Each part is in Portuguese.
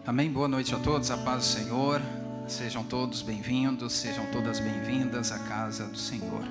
Amém? Boa noite a todos, a paz do Senhor. Sejam todos bem-vindos, sejam todas bem-vindas à casa do Senhor.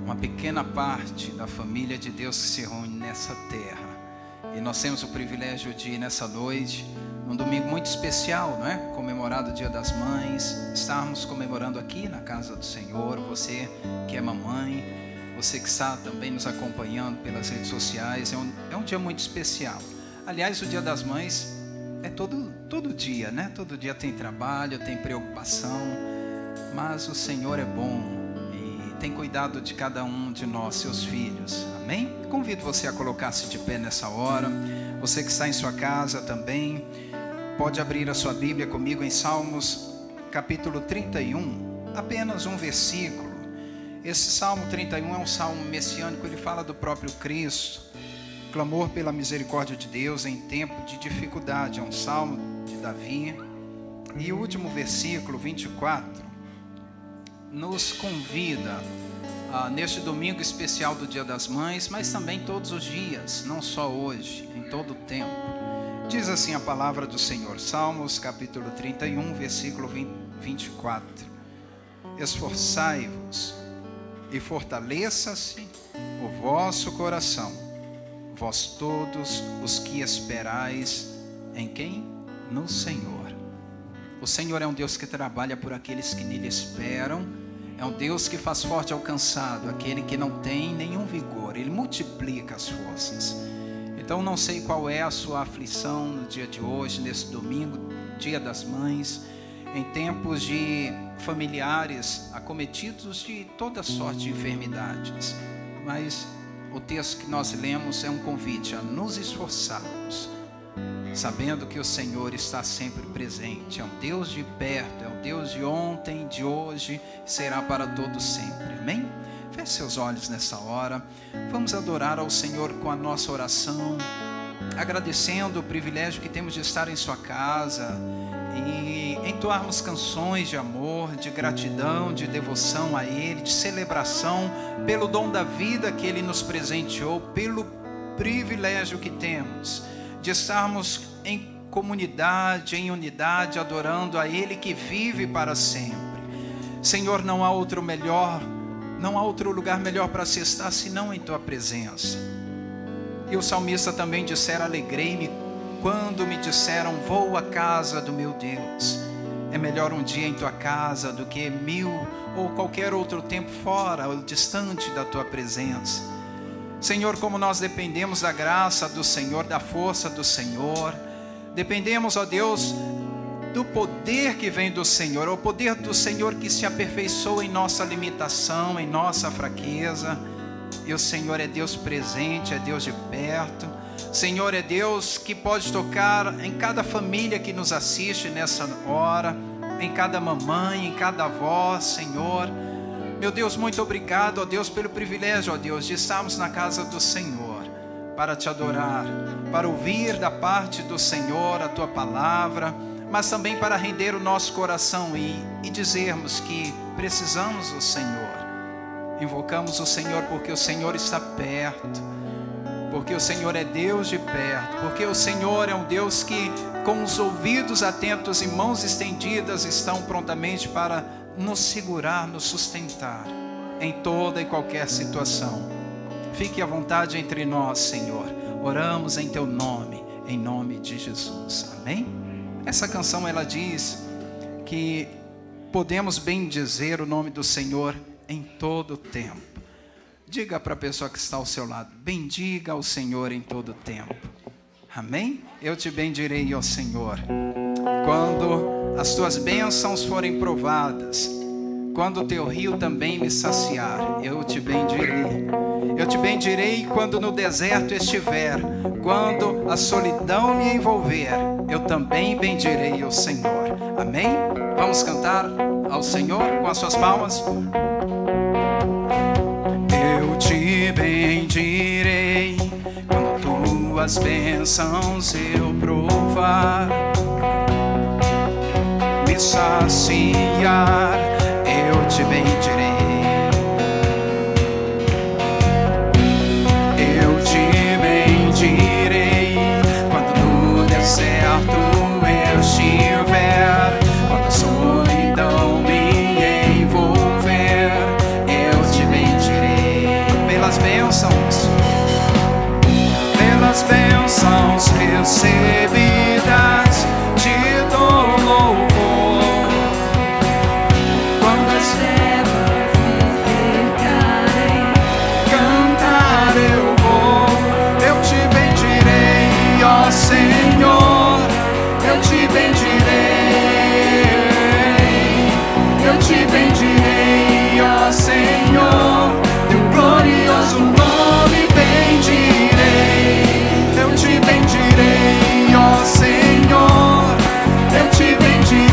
Uma pequena parte da família de Deus que se reúne nessa terra. E nós temos o privilégio de ir nessa noite, num domingo muito especial, não é? Comemorado o Dia das Mães, estarmos comemorando aqui na casa do Senhor. Você que é mamãe, você que está também nos acompanhando pelas redes sociais, é um dia muito especial. Aliás, o Dia das Mães é todo dia, né? Todo dia tem trabalho, tem preocupação, mas o Senhor é bom e tem cuidado de cada um de nós, seus filhos. Amém? Convido você a colocar-se de pé nessa hora. Você que está em sua casa também, pode abrir a sua Bíblia comigo em Salmos, capítulo 31, apenas um versículo. Esse Salmo 31 é um salmo messiânico, ele fala do próprio Cristo. Clamor pela misericórdia de Deus em tempo de dificuldade. É um salmo de Davi. E o último versículo, 24, nos convida neste domingo especial do Dia das Mães, mas também todos os dias, não só hoje, em todo o tempo. Diz assim a palavra do Senhor, Salmos capítulo 31, versículo 24. Esforçai-vos e fortaleça-se o vosso coração, vós todos os que esperais em quem? No Senhor. O Senhor é um Deus que trabalha por aqueles que nele esperam. É um Deus que faz forte ao cansado, aquele que não tem nenhum vigor. Ele multiplica as forças. Então não sei qual é a sua aflição no dia de hoje, nesse domingo, Dia das Mães, em tempos de familiares acometidos de toda sorte de enfermidades. Mas o texto que nós lemos é um convite a nos esforçarmos, sabendo que o Senhor está sempre presente. É um Deus de perto, é um Deus de ontem, de hoje, será para todos sempre. Amém? Feche seus olhos nessa hora. Vamos adorar ao Senhor com a nossa oração, agradecendo o privilégio que temos de estar em sua casa e entoarmos canções de amor, de gratidão, de devoção a Ele, de celebração pelo dom da vida que Ele nos presenteou, pelo privilégio que temos de estarmos em comunidade, em unidade, adorando a Ele que vive para sempre. Senhor, não há outro lugar melhor para se estar senão em Tua presença. E o salmista também dissera: alegrei-me quando me disseram, vou à casa do meu Deus. É melhor um dia em tua casa do que 1000 ou qualquer outro tempo fora ou distante da tua presença. Senhor, como nós dependemos da graça do Senhor, da força do Senhor, dependemos, ó Deus, do poder que vem do Senhor, o poder do Senhor que se aperfeiçoa em nossa limitação, em nossa fraqueza. E o Senhor é Deus presente, é Deus de perto. Senhor, é Deus que pode tocar em cada família que nos assiste nessa hora, em cada mamãe, em cada avó, Senhor. Meu Deus, muito obrigado, ó Deus, pelo privilégio, ó Deus, de estarmos na casa do Senhor, para te adorar, para ouvir da parte do Senhor a tua palavra, mas também para render o nosso coração e dizermos que precisamos do Senhor. Invocamos o Senhor porque o Senhor está perto, porque o Senhor é Deus de perto, porque o Senhor é um Deus que com os ouvidos atentos e mãos estendidas estão prontamente para nos segurar, nos sustentar em toda e qualquer situação. Fique à vontade entre nós, Senhor. Oramos em Teu nome, em nome de Jesus. Amém? Essa canção ela diz que podemos bendizer o nome do Senhor em todo o tempo. Diga para a pessoa que está ao seu lado: bendiga o Senhor em todo o tempo. Amém? Eu te bendirei, ó Senhor, quando as tuas bênçãos forem provadas, quando o teu rio também me saciar, eu te bendirei. Eu te bendirei quando no deserto estiver, quando a solidão me envolver, eu também bendirei o Senhor. Amém? Vamos cantar ao Senhor com as suas palmas. Eu te bendirei quando tuas bênçãos eu provar, me saciar, eu te bendirei. Eu te bendirei quando no deserto pelas bênçãos recebidas, te dou louvor. Quando as trevas me cercarem, cantar eu vou. Eu te bendirei, ó Senhor, eu te bendirei. Eu te bendirei, ó Senhor, teu glorioso nome bendirei. Eu te bendirei, ó Senhor, eu te bendirei.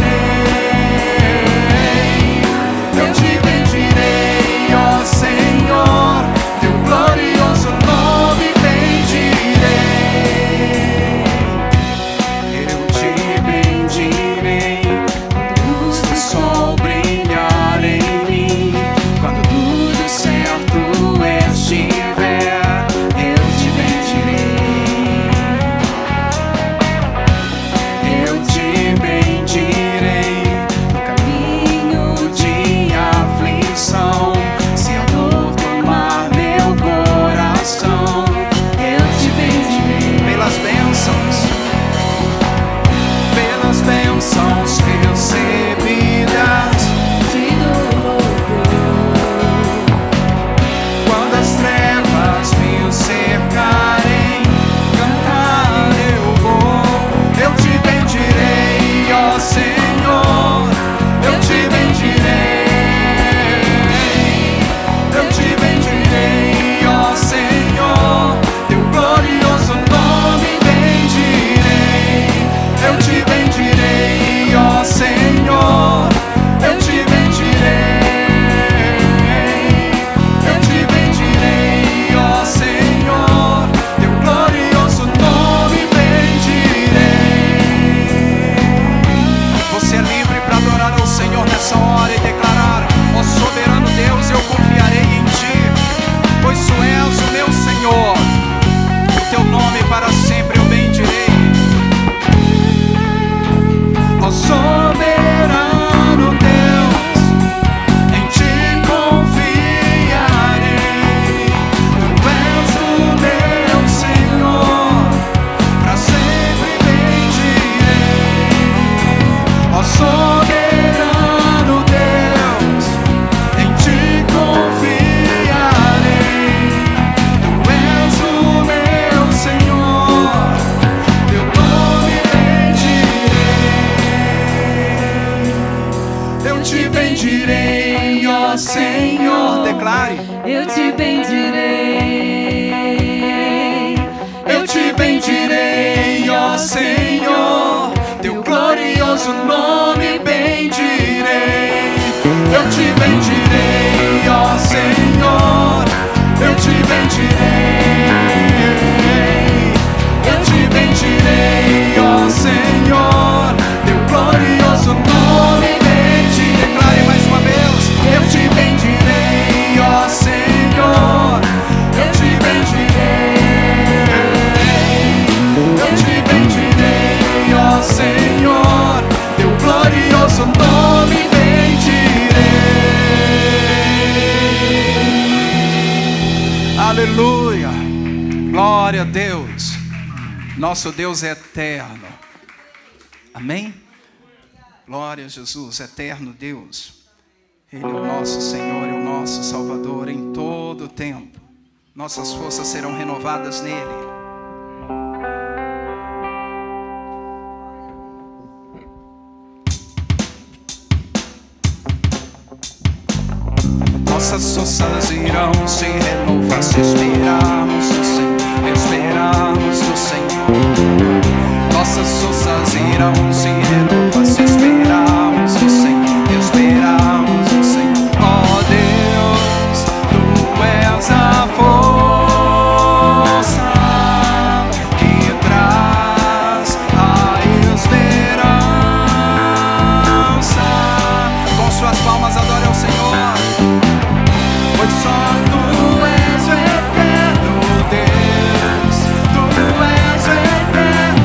Eu te bendirei, ó Senhor, teu glorioso nome bendirei. Eu te bendirei quando a luz do sol brilhar em mim, quando tudo certo estiver, eu te bendirei. Eu te bendirei no caminho de aflição. Se a dor tomar meu coração, eu te bendirei. Pelas bênçãos recebidas, te dou louvor. Quando as trevas me cercarem, cantar eu vou. Eu te bendirei, ó Senhor, eu te bendirei. Eu te bendirei, ó Senhor, teu glorioso nome bendirei. Eu te bendirei, ó Senhor, eu te bendirei. Eu te bendirei, ó Senhor, teu glorioso nome bendirei. Você é livre para adorar ao Senhor nessa hora e declarar: ó soberano Deus, eu confiarei em ti, pois tu és o meu Senhor. O teu nome para sempre eu bendirei. Ó soberano Deus, em ti confiarei. Tu és o meu Senhor, para sempre bendirei. Ó soberano Deus, em ti confiarei. Tu és o meu Senhor, teu nome bendirei. Eu te bendirei, ó Senhor. Declare. Eu te bendirei. Eu te bendirei, ó Senhor, teu glorioso nome bendirei. Eu te bendirei, ó Senhor, eu te bendirei. Eu te bendirei, ó Senhor, teu glorioso nome bendirei. Declare mais uma vez. Eu te bendirei, ó Senhor, eu te bendirei. Eu te bendirei, ó Senhor, teu glorioso nome bendirei. Aleluia, glória a Deus. Nosso Deus é eterno. Amém? Glória a Jesus, eterno Deus. Ele é o nosso Senhor, é o nosso Salvador em todo o tempo. Nossas forças serão renovadas nele. Nossas forças irão se renovar se esperarmos no Senhor, esperarmos no Senhor. Nossas forças irão se renovar se esperarmos no Senhor, esperarmos no Senhor. Ó Deus, tu és a força que traz a esperança. Com suas palmas adore ao Senhor, pois só tu és o eterno Deus, tu és o eterno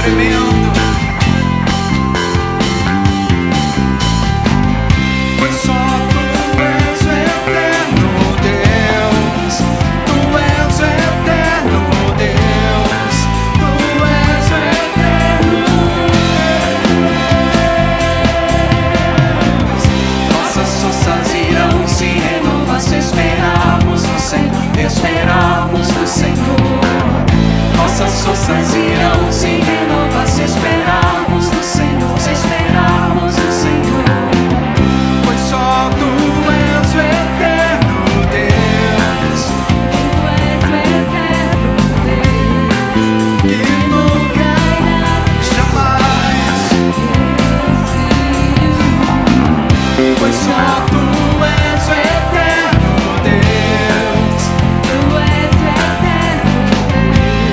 tremendo. Pois só tu és o eterno Deus, tu és o eterno Deus, tu és o eterno Deus. Nossas forças irão se renovar se esperarmos no Senhor, esperarmos no Senhor. Nossas forças irão se renovar se esperarmos no Senhor, se esperarmos no Senhor. Pois só tu és o eterno Deus, tu és o eterno Deus, que nunca jamais. Pois só tu és o eterno Deus, tu és o eterno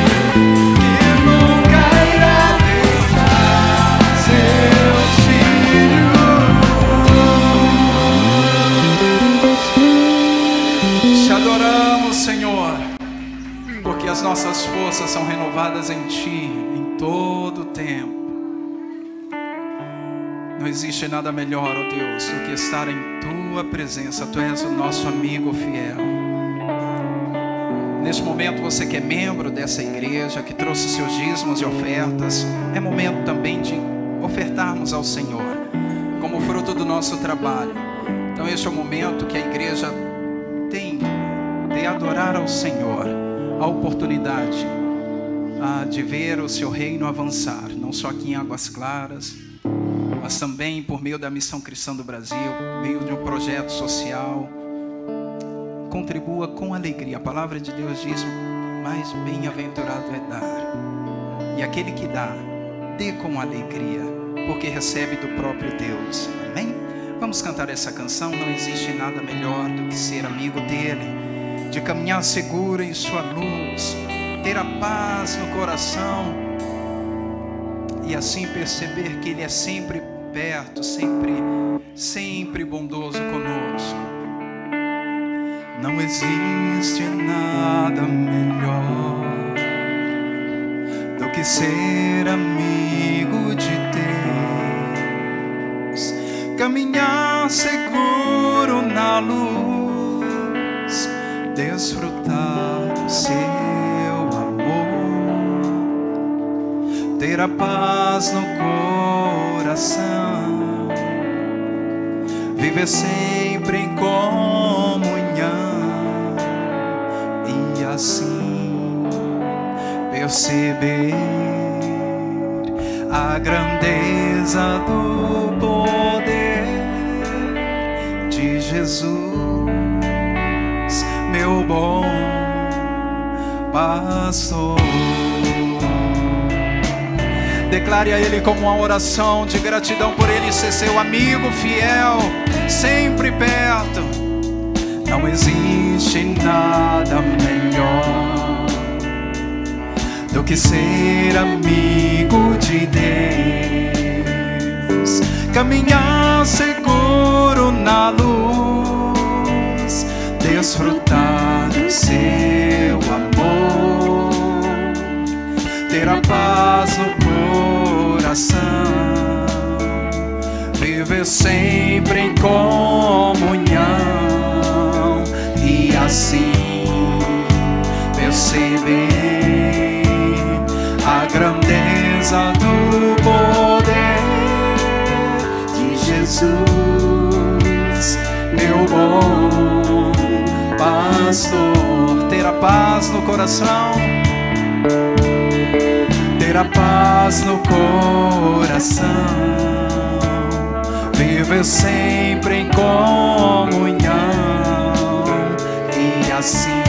Deus, que nunca irá deixar seus filhos. Te adoramos, Senhor, porque as nossas forças são renovadas em Ti em todo o tempo. Não existe nada melhor, ó Deus, do que estar em Tua presença. Tu és o nosso amigo fiel. Neste momento, você que é membro dessa igreja, que trouxe seus dízimos e ofertas, é momento também de ofertarmos ao Senhor, como fruto do nosso trabalho. Então este é o momento que a igreja tem de adorar ao Senhor, a oportunidade de ver o seu reino avançar, não só aqui em Águas Claras, mas também por meio da Missão Cristã do Brasil, por meio de um projeto social. Contribua com alegria. A palavra de Deus diz: mais bem-aventurado é dar, e aquele que dá, dê com alegria, porque recebe do próprio Deus. Amém? Vamos cantar essa canção. Não existe nada melhor do que ser amigo dele, de caminhar seguro em sua luz, ter a paz no coração e assim perceber que ele é sempre perto, sempre bondoso conosco. Não existe nada melhor do que ser amigo de Deus, caminhar seguro na luz, desfrutar do seu amor, ter a paz no coração, viver sempre em comunhão e assim perceber a grandeza do poder de Jesus, meu bom pastor. Declare a Ele como uma oração de gratidão por Ele ser seu amigo fiel, sempre perto. Não existe nada melhor do que ser amigo de Deus, caminhar seguro na luz, desfrutar do seu amor, ter a paz no coração, viver sempre em comunhão e assim perceber a grandeza do poder de Jesus, meu bom pastor. Ter a paz no coração, ter a paz no coração, viver sempre em comunhão e assim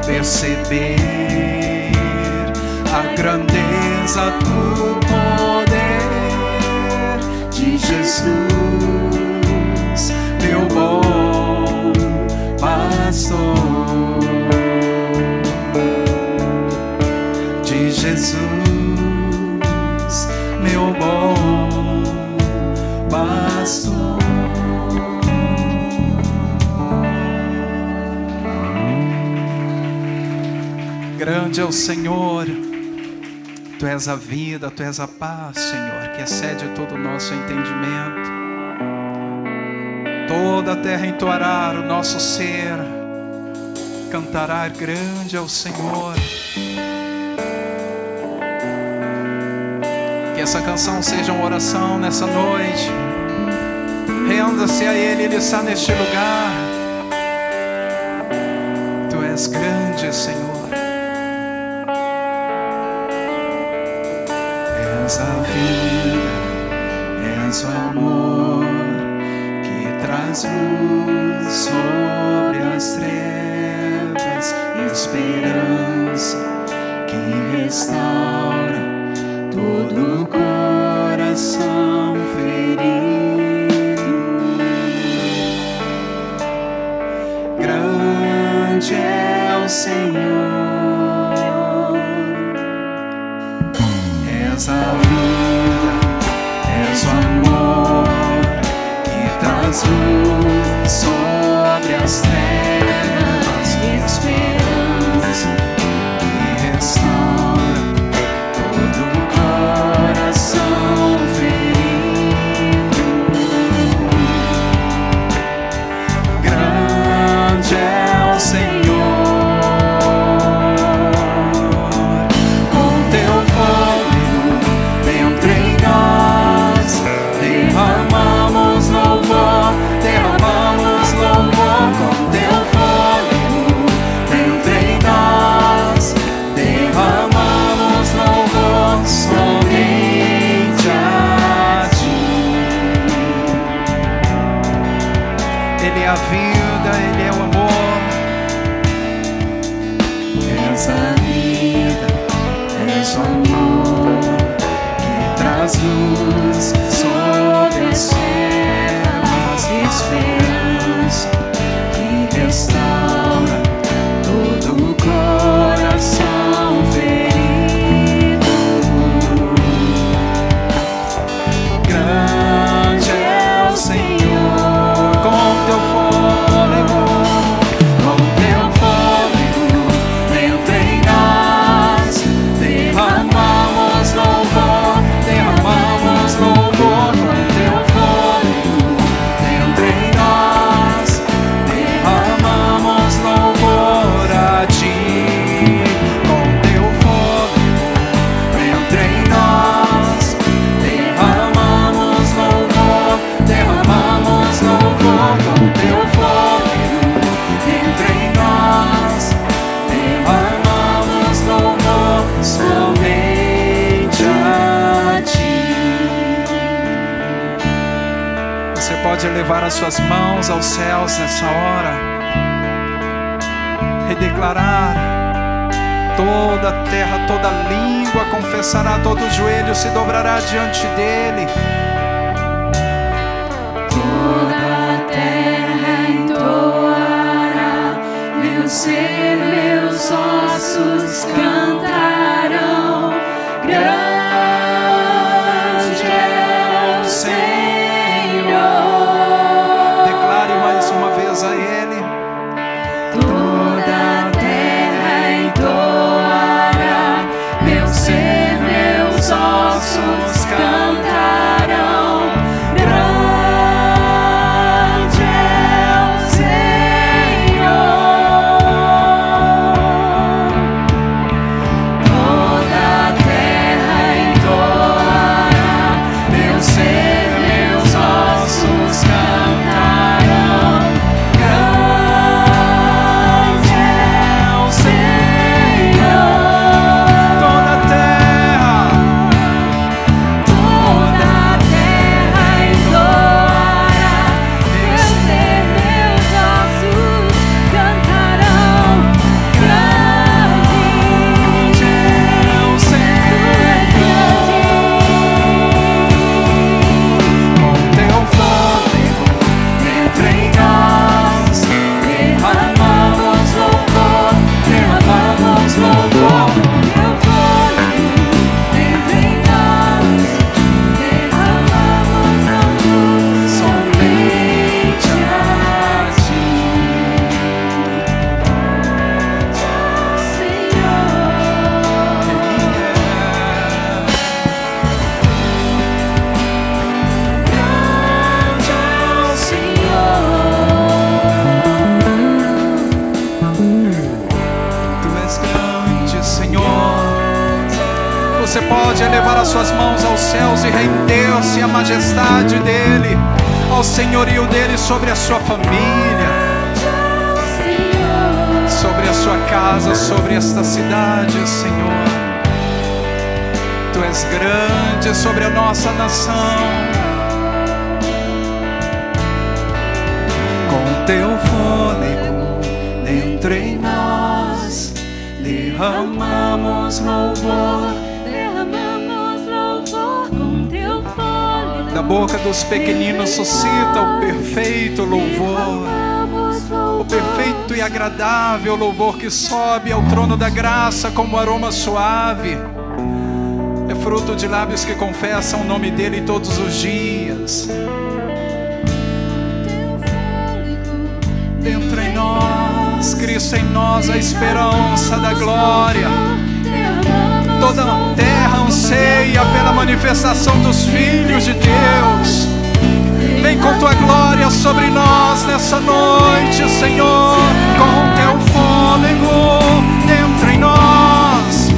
perceber a grandeza do poder de Jesus, meu bom pastor, de Jesus, meu bom pastor. Grande é o Senhor Tu és a vida, Tu és a paz, Senhor, que excede todo o nosso entendimento. Toda a terra entoará, o nosso ser cantará, grande é o Senhor. Que essa canção seja uma oração nessa noite. Renda-se a Ele, Ele está neste lugar. Tu és grande, Senhor. És a vida, és o amor que traz luz sobre as trevas, esperança que restaura todo o coração ferido. Grande é o Senhor, és a vida, és o amor que traz luz sobre as trevas, esperança que restaura todo o coração ferido. Grande é o Senhor, com teu fôlego dentro em nós, derramamos louvor, com teu fôlego dentro em nós, derramamos louvor somente a Ti. Ele é a vida, Ele é o amor. És a vida, és o amor que traz luz sobre as trevas, esperança que restaura todo o coração ferido. Grande é o Senhor, com teu fôlego dentro em nós, derramamos louvor, com teu fôlego dentro em nós, derramamos louvor a Ti. Com teu fôlego dentro em nós, derramamos louvor, com teu fôlego dentro em nós, derramamos louvor somente a Ti. Você pode elevar as suas mãos aos céus nessa hora e declarar: toda a terra, toda língua confessará, todo joelho se dobrará diante dEle. Toda a terra entoará, meu ser, meus ossos cantarão. Grande é o Senhor. Declare mais uma vez a Ele. Toda a terra entoará, meu ser, meus ossos cantarão. Grande é o Senhor. Toda a terra Você pode elevar as suas mãos aos céus e render-se à majestade dEle, ao senhorio dEle sobre a sua família, sobre a sua casa, sobre esta cidade, Senhor. Tu és grande sobre a nossa nação. Com teu fôlego dentro em nós, derramamos louvor. Derramamos louvor com teu fôlego. Da boca dos pequeninos suscita o perfeito louvor, o perfeito e agradável louvor que sobe ao trono da graça como aroma suave. É fruto de lábios que confessam o nome dEle todos os dias. Dentro em nós, Cristo em nós, a esperança da glória. Toda a terra anseia pela manifestação dos filhos de Deus. Vem com tua glória sobre nós nessa noite, Senhor. Com teu fôlego dentro em nós,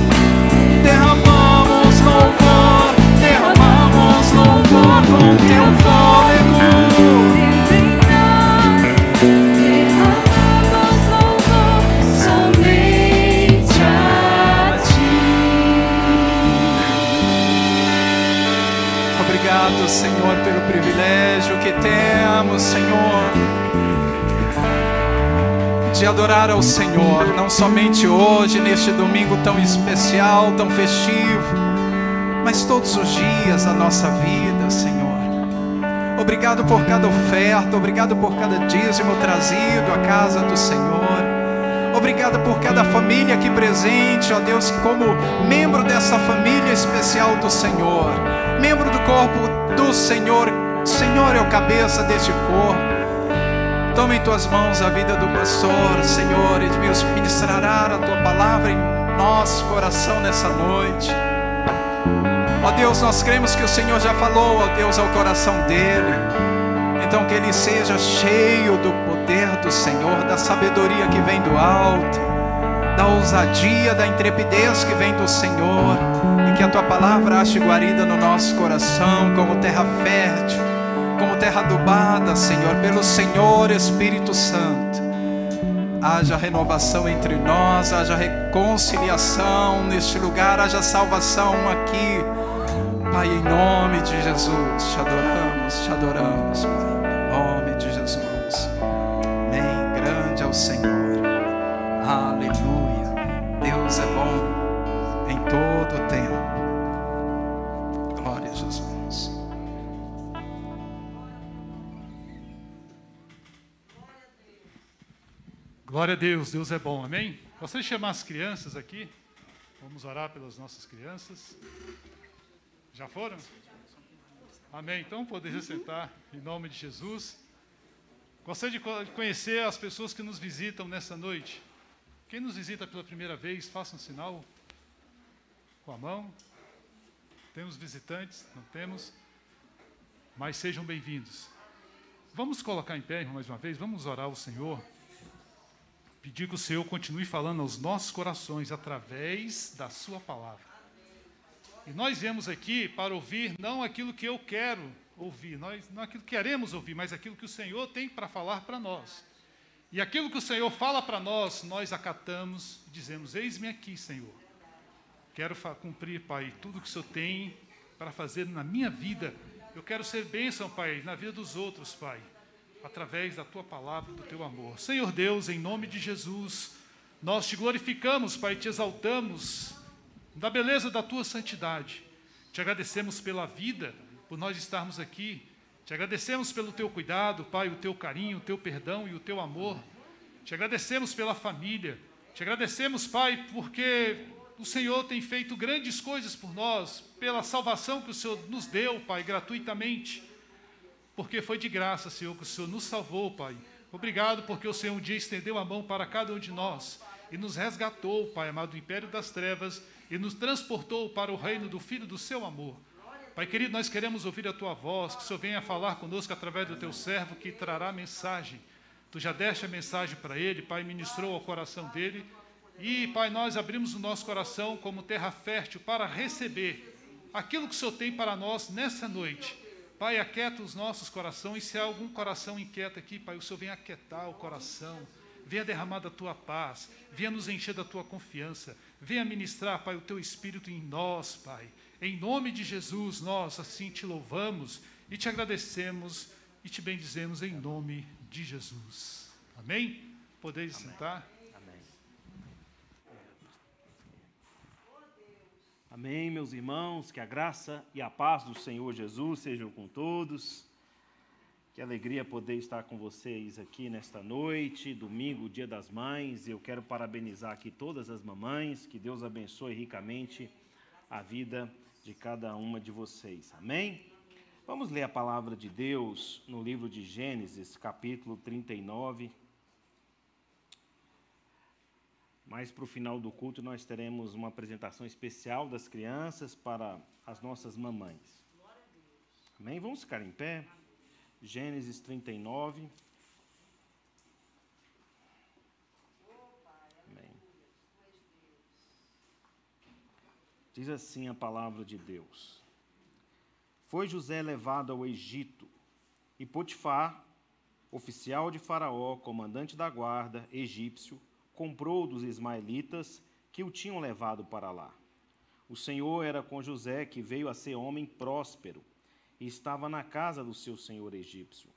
derramamos louvor, derramamos louvor com teu fôlego. Dentro em nós, derramamos louvor somente a ti. Obrigado, Senhor, pelo privilégio que temos, Senhor, de adorar ao Senhor, não somente hoje, neste domingo tão especial, tão festivo, mas todos os dias da nossa vida, Senhor. Obrigado por cada oferta, obrigado por cada dízimo trazido à casa do Senhor. Obrigado por cada família aqui presente, ó Deus, como membro dessa família especial do Senhor, membro do corpo do Senhor. Senhor é o cabeça deste corpo. Toma em tuas mãos a vida do pastor, Senhor, e ministrará a tua palavra em nosso coração nessa noite. Ó Deus, nós cremos que o Senhor já falou, ó Deus, ao coração dele. Então que ele seja cheio do poder do Senhor, da sabedoria que vem do alto, da ousadia, da intrepidez que vem do Senhor, e que a tua palavra ache guarida no nosso coração como terra fértil, como terra adubada, Senhor, pelo Senhor Espírito Santo. Haja renovação entre nós, haja reconciliação neste lugar, haja salvação aqui, Pai, em nome de Jesus. Te adoramos, Pai, em nome de Jesus. Amém. Grande é o Senhor. Aleluia. Deus é bom em todo o tempo. Glória a Jesus. Glória a Deus, Deus é bom, amém? Gostaria de chamar as crianças aqui, vamos orar pelas nossas crianças. Já foram? Amém, então poderia sentar em nome de Jesus. Gostaria de conhecer as pessoas que nos visitam nessa noite. Quem nos visita pela primeira vez, faça um sinal com a mão. Temos visitantes? Não temos? Mas sejam bem-vindos. Vamos colocar em pé mais uma vez, vamos orar ao Senhor. Pedir que o Senhor continue falando aos nossos corações através da sua palavra. E nós viemos aqui para ouvir não aquilo que eu quero ouvir, não aquilo que queremos ouvir, mas aquilo que o Senhor tem para falar para nós. E aquilo que o Senhor fala para nós, nós acatamos e dizemos: eis-me aqui, Senhor. Quero cumprir, Pai, tudo que o Senhor tem para fazer na minha vida. Eu quero ser bênção, Pai, na vida dos outros, Pai, através da Tua palavra e do Teu amor. Senhor Deus, em nome de Jesus, nós Te glorificamos, Pai, Te exaltamos da beleza da Tua santidade. Te agradecemos pela vida, por nós estarmos aqui. Te agradecemos pelo Teu cuidado, Pai, o Teu carinho, o Teu perdão e o Teu amor. Te agradecemos pela família. Te agradecemos, Pai, porque o Senhor tem feito grandes coisas por nós, pela salvação que o Senhor nos deu, Pai, gratuitamente. Porque foi de graça, Senhor, que o Senhor nos salvou, Pai. Obrigado porque o Senhor um dia estendeu a mão para cada um de nós e nos resgatou, Pai amado, do império das trevas e nos transportou para o reino do Filho do Seu amor. Pai querido, nós queremos ouvir a Tua voz, que o Senhor venha falar conosco através do Teu servo que trará mensagem. Tu já deste a mensagem para ele, Pai, ministrou ao coração dele E, Pai, nós abrimos o nosso coração como terra fértil para receber aquilo que o Senhor tem para nós nessa noite. Pai, aquieta os nossos corações. Se há algum coração inquieto aqui, Pai, o Senhor venha aquietar o coração. Venha derramar da Tua paz. Venha nos encher da Tua confiança. Venha ministrar, Pai, o Teu Espírito em nós, Pai. Em nome de Jesus, nós assim Te louvamos e Te agradecemos e Te bendizemos em nome de Jesus. Amém? Podeis sentar. Amém, meus irmãos, que a graça e a paz do Senhor Jesus sejam com todos. Que alegria poder estar com vocês aqui nesta noite, domingo, Dia das Mães. Eu quero parabenizar aqui todas as mamães, que Deus abençoe ricamente a vida de cada uma de vocês. Amém? Vamos ler a palavra de Deus no livro de Gênesis, capítulo 39. Mas para o final do culto nós teremos uma apresentação especial das crianças para as nossas mamães. Amém? Vamos ficar em pé. Gênesis 39. Amém. Diz assim a palavra de Deus. Foi José levado ao Egito, e Potifar, oficial de Faraó, comandante da guarda egípcio, comprou dos ismaelitas que o tinham levado para lá. O Senhor era com José, que veio a ser homem próspero, e estava na casa do seu senhor egípcio.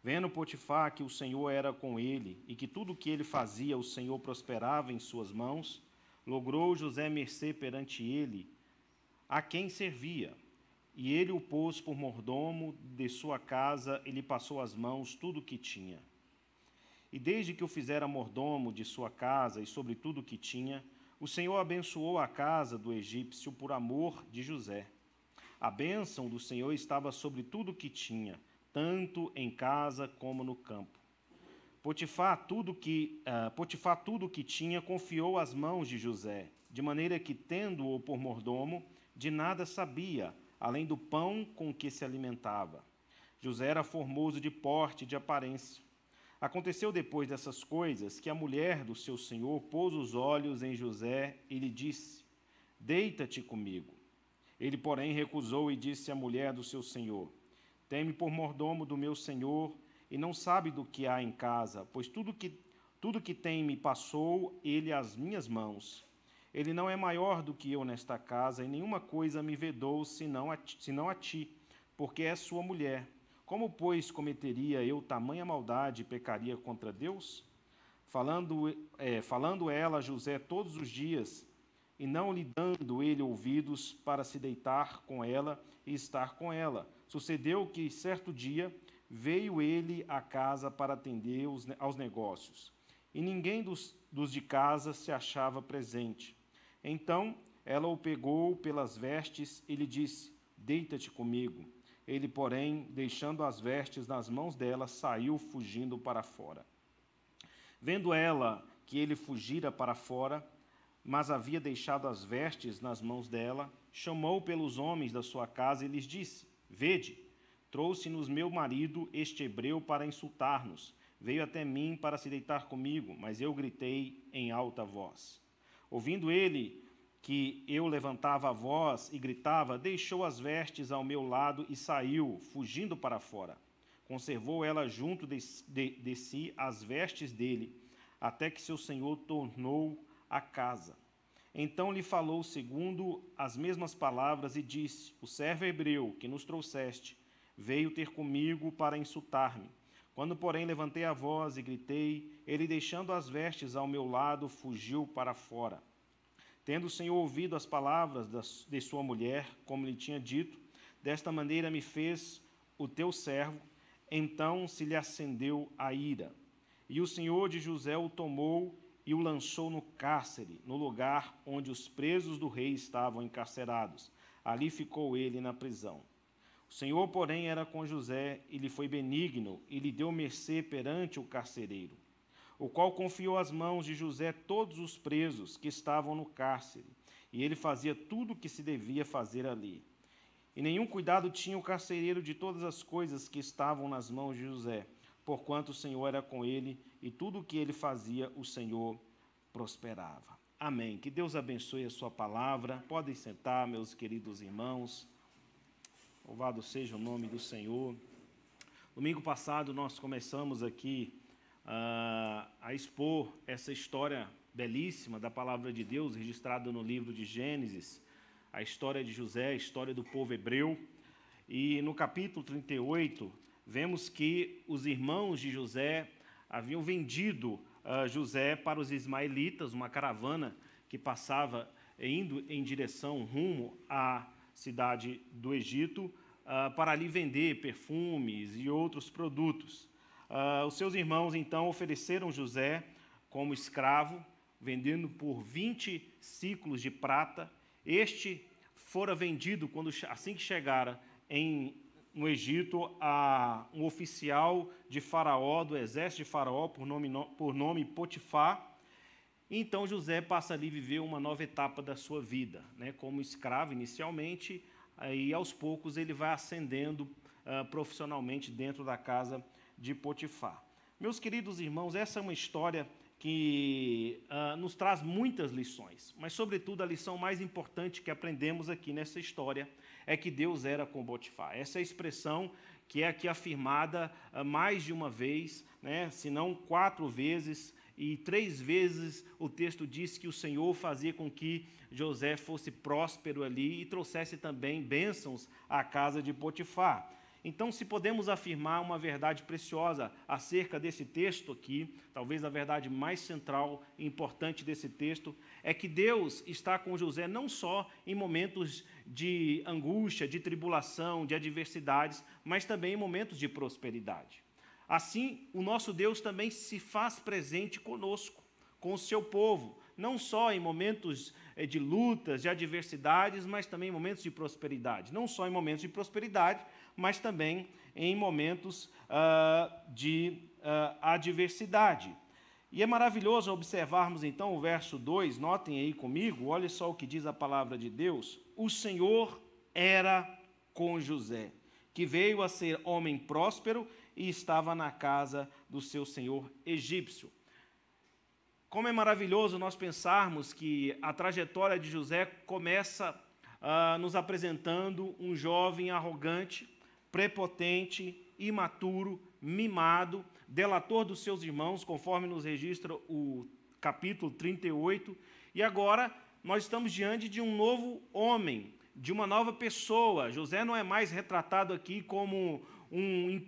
Vendo Potifar que o Senhor era com ele, e que tudo o que ele fazia o Senhor prosperava em suas mãos, logrou José mercê perante ele, a quem servia. E ele o pôs por mordomo de sua casa, e lhe passou às mãos tudo o que tinha. E desde que o fizera mordomo de sua casa e sobre tudo o que tinha, o Senhor abençoou a casa do egípcio por amor de José. A bênção do Senhor estava sobre tudo o que tinha, tanto em casa como no campo. Potifar tudo o que tinha confiou às mãos de José, de maneira que, tendo-o por mordomo, de nada sabia, além do pão com que se alimentava. José era formoso de porte e de aparência. Aconteceu depois dessas coisas que a mulher do seu senhor pôs os olhos em José e lhe disse: Deita-te comigo. Ele, porém, recusou e disse à mulher do seu senhor: Tem-me por mordomo do meu senhor e não sabe do que há em casa, pois tudo que tem me passou ele às minhas mãos. Ele não é maior do que eu nesta casa e nenhuma coisa me vedou senão a ti, porque é sua mulher. Como, pois, cometeria eu tamanha maldade e pecaria contra Deus? Falando ela a José todos os dias, e não lhe dando ele ouvidos para se deitar com ela e estar com ela. Sucedeu que, certo dia, veio ele à casa para atender aos negócios, e ninguém dos de casa se achava presente. Então ela o pegou pelas vestes e lhe disse: Deita-te comigo. Ele, porém, deixando as vestes nas mãos dela, saiu fugindo para fora. Vendo ela que ele fugira para fora, mas havia deixado as vestes nas mãos dela, chamou pelos homens da sua casa e lhes disse: Vede, trouxe-nos meu marido, este hebreu, para insultar-nos. Veio até mim para se deitar comigo, mas eu gritei em alta voz. Ouvindo ele que eu levantava a voz e gritava, deixou as vestes ao meu lado e saiu, fugindo para fora. Conservou ela junto de si as vestes dele, até que seu senhor tornou a casa. Então lhe falou segundo as mesmas palavras e disse: O servo hebreu que nos trouxeste veio ter comigo para insultar-me. Quando, porém, levantei a voz e gritei, ele, deixando as vestes ao meu lado, fugiu para fora. Tendo o Senhor ouvido as palavras de sua mulher, como lhe tinha dito, desta maneira me fez o teu servo, então se lhe acendeu a ira. E o Senhor de José o tomou e o lançou no cárcere, no lugar onde os presos do rei estavam encarcerados. Ali ficou ele na prisão. O Senhor, porém, era com José e lhe foi benigno e lhe deu mercê perante o carcereiro, o qual confiou às mãos de José todos os presos que estavam no cárcere, e ele fazia tudo o que se devia fazer ali. E nenhum cuidado tinha o carcereiro de todas as coisas que estavam nas mãos de José, porquanto o Senhor era com ele, e tudo o que ele fazia, o Senhor prosperava. Amém. Que Deus abençoe a sua palavra. Podem sentar, meus queridos irmãos. Louvado seja o nome do Senhor. Domingo passado nós começamos aqui a expor essa história belíssima da palavra de Deus, registrada no livro de Gênesis, a história de José, a história do povo hebreu. E no capítulo 38, vemos que os irmãos de José haviam vendido José para os ismaelitas, uma caravana que passava indo em direção, rumo à cidade do Egito, para ali vender perfumes e outros produtos. Os seus irmãos, então, ofereceram José como escravo, vendendo por 20 ciclos de prata. Este fora vendido, assim que chegara no Egito, a um oficial de Faraó, do exército de Faraó, por nome Potifar. Então José passa ali a viver uma nova etapa da sua vida, né, como escravo inicialmente, e aos poucos ele vai ascendendo profissionalmente dentro da casa de Potifar. Meus queridos irmãos, essa é uma história que nos traz muitas lições, mas sobretudo a lição mais importante que aprendemos aqui nessa história é que Deus era com Potifar. Essa é a expressão que é aqui afirmada mais de uma vez, né, se não 4 vezes, e 3 vezes o texto diz que o Senhor fazia com que José fosse próspero ali e trouxesse também bênçãos à casa de Potifar. Então, se podemos afirmar uma verdade preciosa acerca desse texto aqui, talvez a verdade mais central e importante desse texto, é que Deus está com José não só em momentos de angústia, de tribulação, de adversidades, mas também em momentos de prosperidade. Assim, o nosso Deus também se faz presente conosco, com o seu povo, não só em momentos de lutas, de adversidades, mas também em momentos de prosperidade. Não só em momentos de prosperidade, mas também em momentos de adversidade. E é maravilhoso observarmos então o verso 2, notem aí comigo, olha só o que diz a palavra de Deus. O Senhor era com José, que veio a ser homem próspero e estava na casa do seu senhor egípcio. Como é maravilhoso nós pensarmos que a trajetória de José começa nos apresentando um jovem arrogante, prepotente, imaturo, mimado, delator dos seus irmãos, conforme nos registra o capítulo 38. E agora nós estamos diante de um novo homem, de uma nova pessoa. José não é mais retratado aqui como um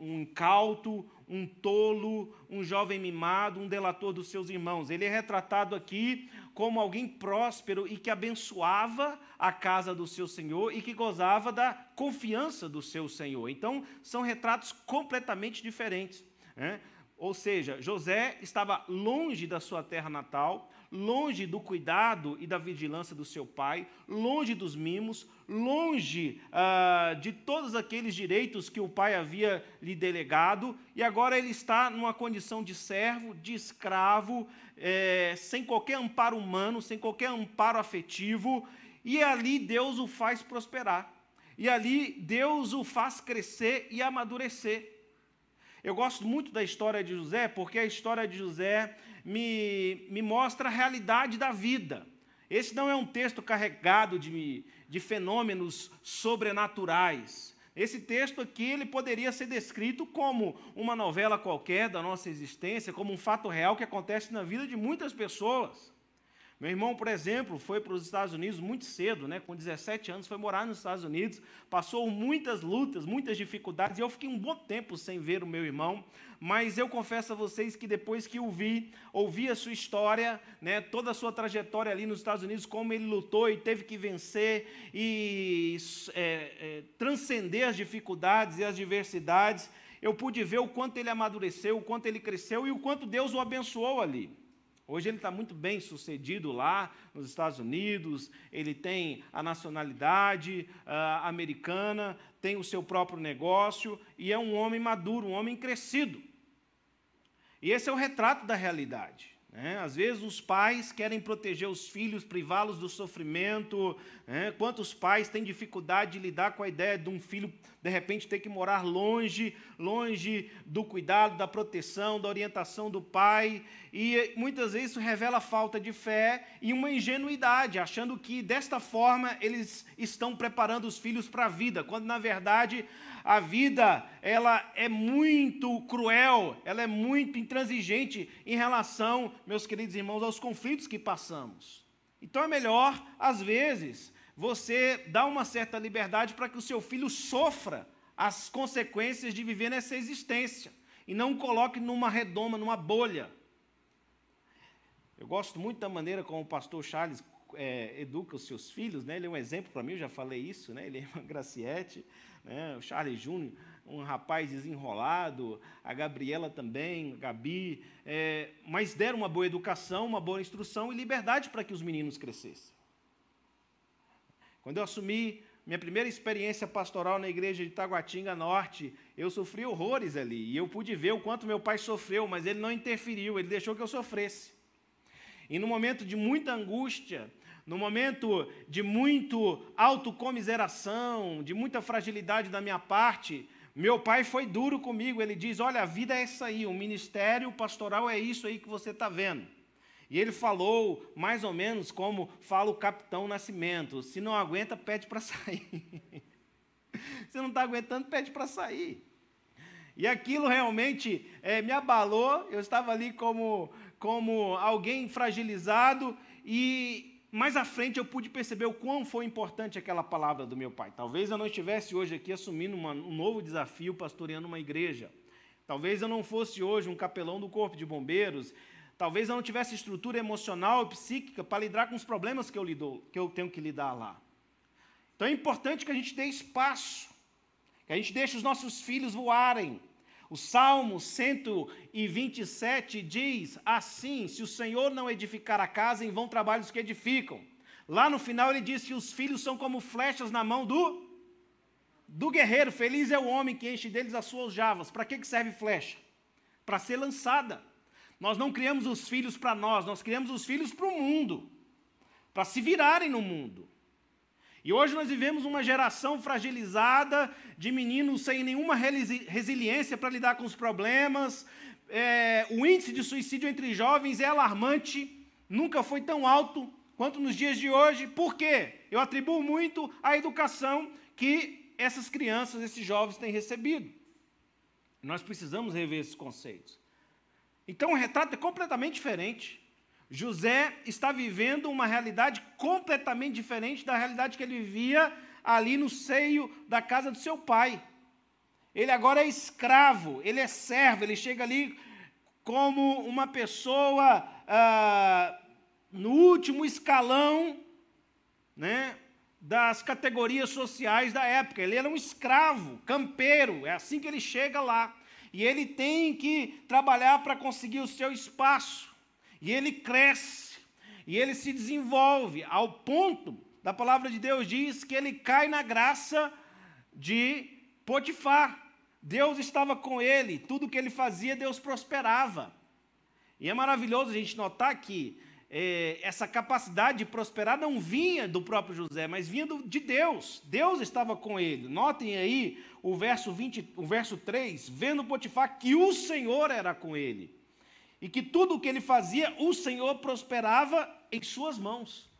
incauto, um tolo, um jovem mimado, um delator dos seus irmãos. Ele é retratado aqui como alguém próspero e que abençoava a casa do seu senhor e que gozava da confiança do seu senhor. Então, são retratos completamente diferentes, né? Ou seja, José estava longe da sua terra natal, longe do cuidado e da vigilância do seu pai, longe dos mimos, longe de todos aqueles direitos que o pai havia lhe delegado, e agora ele está numa condição de servo, de escravo, sem qualquer amparo humano, sem qualquer amparo afetivo, e ali Deus o faz prosperar, e ali Deus o faz crescer e amadurecer. Eu gosto muito da história de José, porque a história de José me mostra a realidade da vida. Esse não é um texto carregado de fenômenos sobrenaturais. Esse texto aqui ele poderia ser descrito como uma novela qualquer da nossa existência, como um fato real que acontece na vida de muitas pessoas. Meu irmão, por exemplo, foi para os Estados Unidos muito cedo, né? Com 17 anos, foi morar nos Estados Unidos, passou muitas lutas, muitas dificuldades, e eu fiquei um bom tempo sem ver o meu irmão, mas eu confesso a vocês que depois que ouvi a sua história, né, toda a sua trajetória ali nos Estados Unidos, como ele lutou e teve que vencer e transcender as dificuldades e as diversidades, eu pude ver o quanto ele amadureceu, o quanto ele cresceu e o quanto Deus o abençoou ali. Hoje ele está muito bem sucedido lá nos Estados Unidos, ele tem a nacionalidade americana, tem o seu próprio negócio e é um homem maduro, um homem crescido. E esse é o retrato da realidade, Às vezes os pais querem proteger os filhos, privá-los do sofrimento. Quantos pais têm dificuldade de lidar com a ideia de um filho, de repente, ter que morar longe do cuidado, da proteção, da orientação do pai. E muitas vezes isso revela falta de fé e uma ingenuidade, achando que desta forma eles estão preparando os filhos para a vida, quando na verdade a vida ela é muito cruel, ela é muito intransigente em relação, meus queridos irmãos, aos conflitos que passamos. Então é melhor, às vezes, você dar uma certa liberdade para que o seu filho sofra as consequências de viver nessa existência e não o coloque numa redoma, numa bolha. Eu gosto muito da maneira como o pastor Charles educa os seus filhos, né? Ele é um exemplo para mim, eu já falei isso, né? Ele é uma Graciete, né? O Charles Júnior, um rapaz desenrolado, a Gabriela também, a Gabi, mas deram uma boa educação, uma boa instrução e liberdade para que os meninos crescessem. Quando eu assumi minha primeira experiência pastoral na igreja de Taguatinga Norte, eu sofri horrores ali, e eu pude ver o quanto meu pai sofreu, mas ele não interferiu, ele deixou que eu sofresse. E no momento de muita angústia, no momento de muito autocomiseração, de muita fragilidade da minha parte, meu pai foi duro comigo. Ele diz, olha, a vida é essa aí, o ministério pastoral é isso aí que você está vendo. E ele falou mais ou menos como fala o Capitão Nascimento, se não aguenta, pede para sair. Se não está aguentando, pede para sair. E aquilo realmente me abalou, eu estava ali como alguém fragilizado, e mais à frente eu pude perceber o quão foi importante aquela palavra do meu pai. Talvez eu não estivesse hoje aqui assumindo um novo desafio, pastoreando uma igreja. Talvez eu não fosse hoje um capelão do Corpo de Bombeiros. Talvez eu não tivesse estrutura emocional e psíquica para lidar com os problemas que eu tenho que lidar lá. Então é importante que a gente dê espaço, que a gente deixe os nossos filhos voarem. O Salmo 127 diz assim, se o Senhor não edificar a casa, em vão trabalham os que edificam. Lá no final ele diz que os filhos são como flechas na mão do guerreiro. Feliz é o homem que enche deles as suas javas. Para que serve flecha? Para ser lançada. Nós não criamos os filhos para nós criamos os filhos para o mundo, para se virarem no mundo. E hoje nós vivemos uma geração fragilizada de meninos sem nenhuma resiliência para lidar com os problemas. O índice de suicídio entre jovens é alarmante, nunca foi tão alto quanto nos dias de hoje. Por quê? Eu atribuo muito à educação que essas crianças, esses jovens têm recebido. Nós precisamos rever esses conceitos. Então o retrato é completamente diferente. José está vivendo uma realidade completamente diferente da realidade que ele vivia ali no seio da casa do seu pai. Ele agora é escravo, ele é servo, ele chega ali como uma pessoa no último escalão, né, das categorias sociais da época. Ele era um escravo, campeiro, é assim que ele chega lá. E ele tem que trabalhar para conseguir o seu espaço. E ele cresce, e ele se desenvolve, ao ponto, da palavra de Deus diz, que ele cai na graça de Potifar. Deus estava com ele, tudo que ele fazia, Deus prosperava. E é maravilhoso a gente notar que essa capacidade de prosperar não vinha do próprio José, mas vinha de Deus. Deus estava com ele. Notem aí o verso 3, vendo Potifar que o Senhor era com ele. E que tudo o que ele fazia, o Senhor prosperava em suas mãos.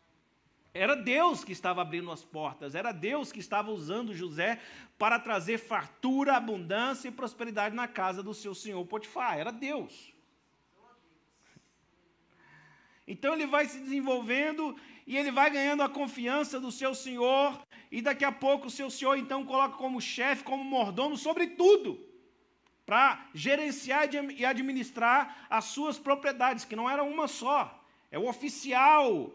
Era Deus que estava abrindo as portas, era Deus que estava usando José para trazer fartura, abundância e prosperidade na casa do seu senhor Potifar. Era Deus. Então ele vai se desenvolvendo e ele vai ganhando a confiança do seu senhor, e daqui a pouco o seu senhor então coloca como chefe, como mordomo sobre tudo, para gerenciar e administrar as suas propriedades, que não era uma só. É o oficial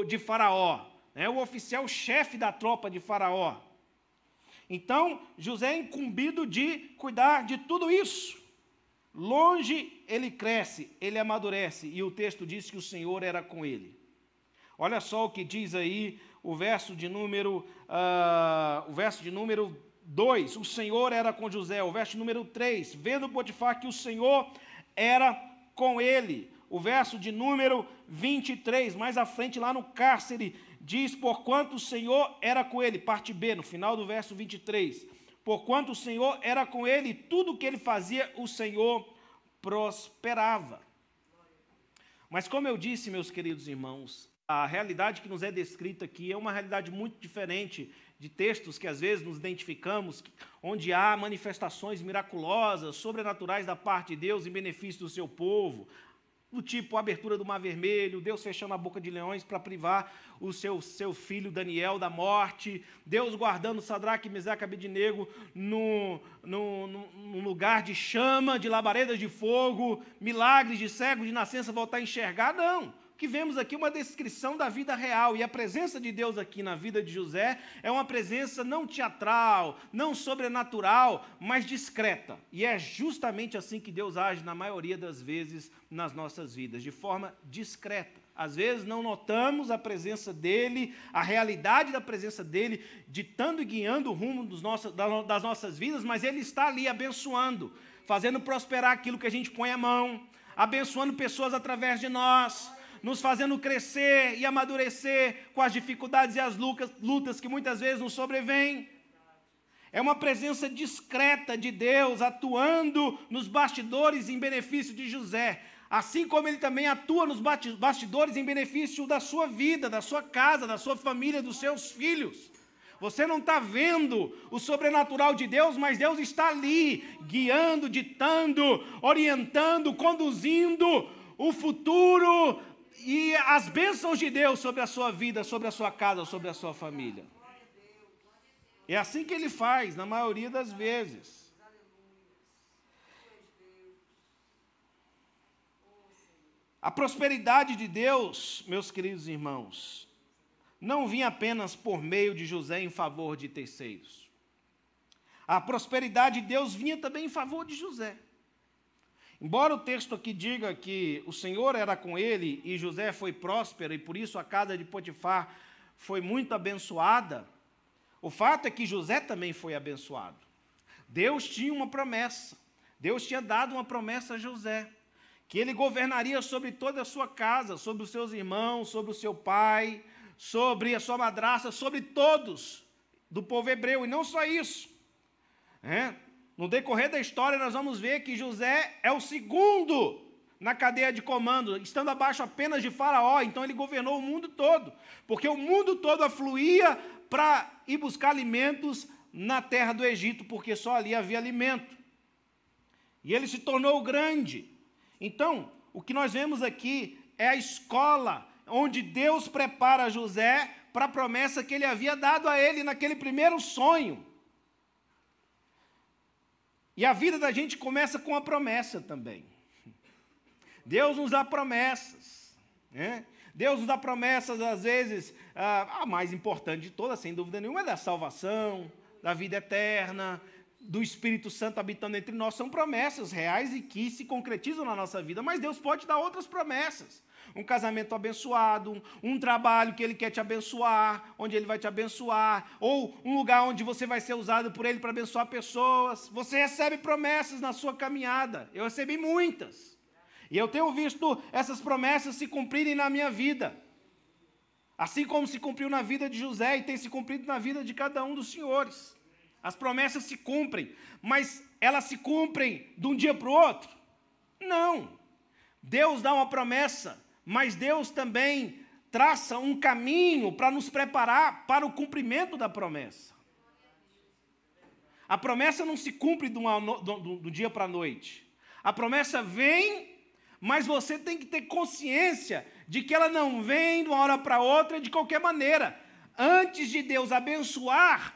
de Faraó, é o oficial chefe da tropa de Faraó. Então, José é incumbido de cuidar de tudo isso. Longe ele cresce, ele amadurece, e o texto diz que o Senhor era com ele. Olha só o que diz aí o verso de número 2, o Senhor era com José. O verso número 3, vendo Potifar que o Senhor era com ele. o verso de número 23, mais à frente, lá no cárcere, diz: porquanto o Senhor era com ele, parte B, no final do verso 23, porquanto o Senhor era com ele, e tudo o que ele fazia, o Senhor prosperava. Mas como eu disse, meus queridos irmãos, a realidade que nos é descrita aqui é uma realidade muito diferente de textos que às vezes nos identificamos, onde há manifestações miraculosas, sobrenaturais da parte de Deus em benefício do seu povo, do tipo a abertura do Mar Vermelho, Deus fechando a boca de leões para privar o seu filho Daniel da morte, Deus guardando Sadraque, Mesaque e Abednego num lugar de chama, de labaredas de fogo, milagres de cego de nascença voltar a enxergar. Não. O que vemos aqui é uma descrição da vida real, e a presença de Deus aqui na vida de José é uma presença não teatral, não sobrenatural, mas discreta. E é justamente assim que Deus age na maioria das vezes nas nossas vidas, de forma discreta. Às vezes não notamos a presença dEle, a realidade da presença dEle, ditando e guiando o rumo das nossas vidas, mas Ele está ali abençoando, fazendo prosperar aquilo que a gente põe a mão, abençoando pessoas através de nós, nos fazendo crescer e amadurecer com as dificuldades e as lutas que muitas vezes nos sobrevêm. É uma presença discreta de Deus atuando nos bastidores em benefício de José, assim como Ele também atua nos bastidores em benefício da sua vida, da sua casa, da sua família, dos seus filhos. Você não está vendo o sobrenatural de Deus, mas Deus está ali, guiando, ditando, orientando, conduzindo o futuro e as bênçãos de Deus sobre a sua vida, sobre a sua casa, sobre a sua família. É assim que Ele faz, na maioria das vezes. A prosperidade de Deus, meus queridos irmãos, não vinha apenas por meio de José em favor de terceiros. A prosperidade de Deus vinha também em favor de José. Embora o texto aqui diga que o Senhor era com ele e José foi próspero e por isso a casa de Potifar foi muito abençoada, o fato é que José também foi abençoado. Deus tinha uma promessa, Deus tinha dado uma promessa a José, que ele governaria sobre toda a sua casa, sobre os seus irmãos, sobre o seu pai, sobre a sua madrasta, sobre todos do povo hebreu, e não só isso. No decorrer da história, nós vamos ver que José é o segundo na cadeia de comando, estando abaixo apenas de Faraó. Então ele governou o mundo todo, porque o mundo todo afluía para ir buscar alimentos na terra do Egito, porque só ali havia alimento. E ele se tornou grande. Então, o que nós vemos aqui é a escola onde Deus prepara José para a promessa que ele havia dado a ele naquele primeiro sonho. E a vida da gente começa com a promessa também. Deus nos dá promessas, né? Deus nos dá promessas, às vezes, a mais importante de todas, sem dúvida nenhuma, é da salvação, da vida eterna, do Espírito Santo habitando entre nós. São promessas reais e que se concretizam na nossa vida, mas Deus pode dar outras promessas. Um casamento abençoado, um trabalho que Ele quer te abençoar, onde Ele vai te abençoar, ou um lugar onde você vai ser usado por Ele para abençoar pessoas. Você recebe promessas na sua caminhada. Eu recebi muitas. E eu tenho visto essas promessas se cumprirem na minha vida. Assim como se cumpriu na vida de José e tem se cumprido na vida de cada um dos senhores. As promessas se cumprem, mas elas se cumprem de um dia para o outro? Não. Deus dá uma promessa, mas Deus também traça um caminho para nos preparar para o cumprimento da promessa. A promessa não se cumpre do dia para a noite. A promessa vem, mas você tem que ter consciência de que ela não vem de uma hora para outra de qualquer maneira. Antes de Deus abençoar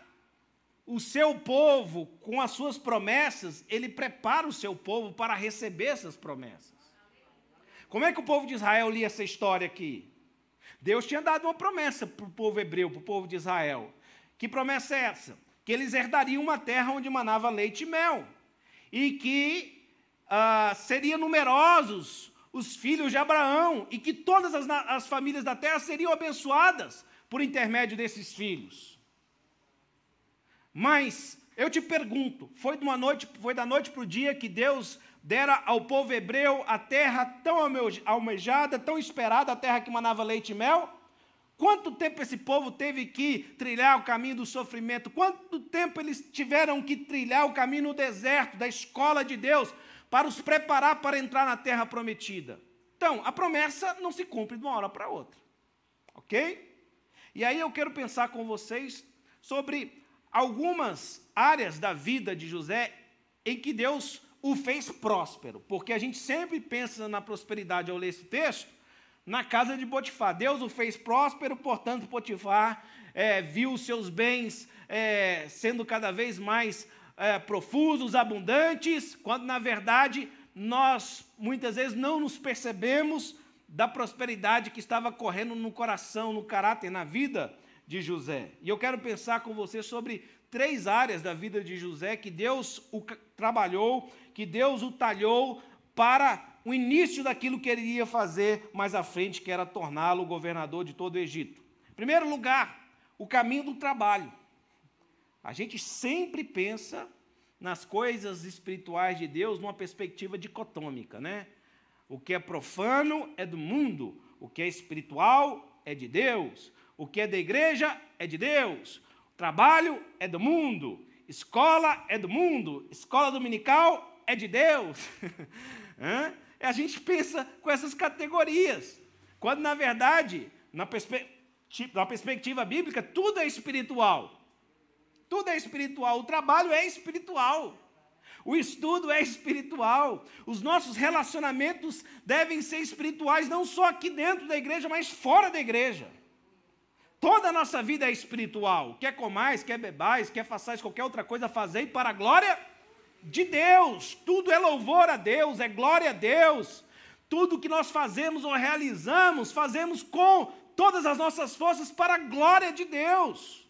o seu povo com as suas promessas, Ele prepara o seu povo para receber essas promessas. Como é que o povo de Israel lia essa história aqui? Deus tinha dado uma promessa para o povo hebreu, para o povo de Israel. Que promessa é essa? Que eles herdariam uma terra onde manava leite e mel. E que seriam numerosos os filhos de Abraão. E que todas as famílias da terra seriam abençoadas por intermédio desses filhos. Mas eu te pergunto, foi da noite para o dia que Deus dera ao povo hebreu a terra tão almejada, tão esperada, a terra que manava leite e mel? Quanto tempo esse povo teve que trilhar o caminho do sofrimento? Quanto tempo eles tiveram que trilhar o caminho no deserto, da escola de Deus, para os preparar para entrar na terra prometida? Então, a promessa não se cumpre de uma hora para outra. Ok? E aí eu quero pensar com vocês sobre algumas áreas da vida de José em que Deus o fez próspero. Porque a gente sempre pensa na prosperidade ao ler esse texto, na casa de Potifar. Deus o fez próspero, portanto, Potifar viu os seus bens sendo cada vez mais profusos, abundantes, quando, na verdade, nós, muitas vezes, não nos percebemos da prosperidade que estava correndo no coração, no caráter, na vida de José. E eu quero pensar com você sobre 3 áreas da vida de José que Deus o trabalhou, que Deus o talhou para o início daquilo que ele iria fazer mais à frente, que era torná-lo governador de todo o Egito. Em primeiro lugar, o caminho do trabalho. A gente sempre pensa nas coisas espirituais de Deus numa perspectiva dicotômica, né? O que é profano é do mundo, o que é espiritual é de Deus, o que é da igreja é de Deus, trabalho é do mundo, escola é do mundo, escola dominical é de Deus. A gente pensa com essas categorias, quando, na verdade, na perspectiva bíblica, tudo é espiritual. Tudo é espiritual, o trabalho é espiritual, o estudo é espiritual, os nossos relacionamentos devem ser espirituais, não só aqui dentro da igreja, mas fora da igreja. Toda a nossa vida é espiritual, quer comais, quer bebais, quer façais qualquer outra coisa, fazei para a glória de Deus. Tudo é louvor a Deus, é glória a Deus. Tudo que nós fazemos ou realizamos, fazemos com todas as nossas forças para a glória de Deus.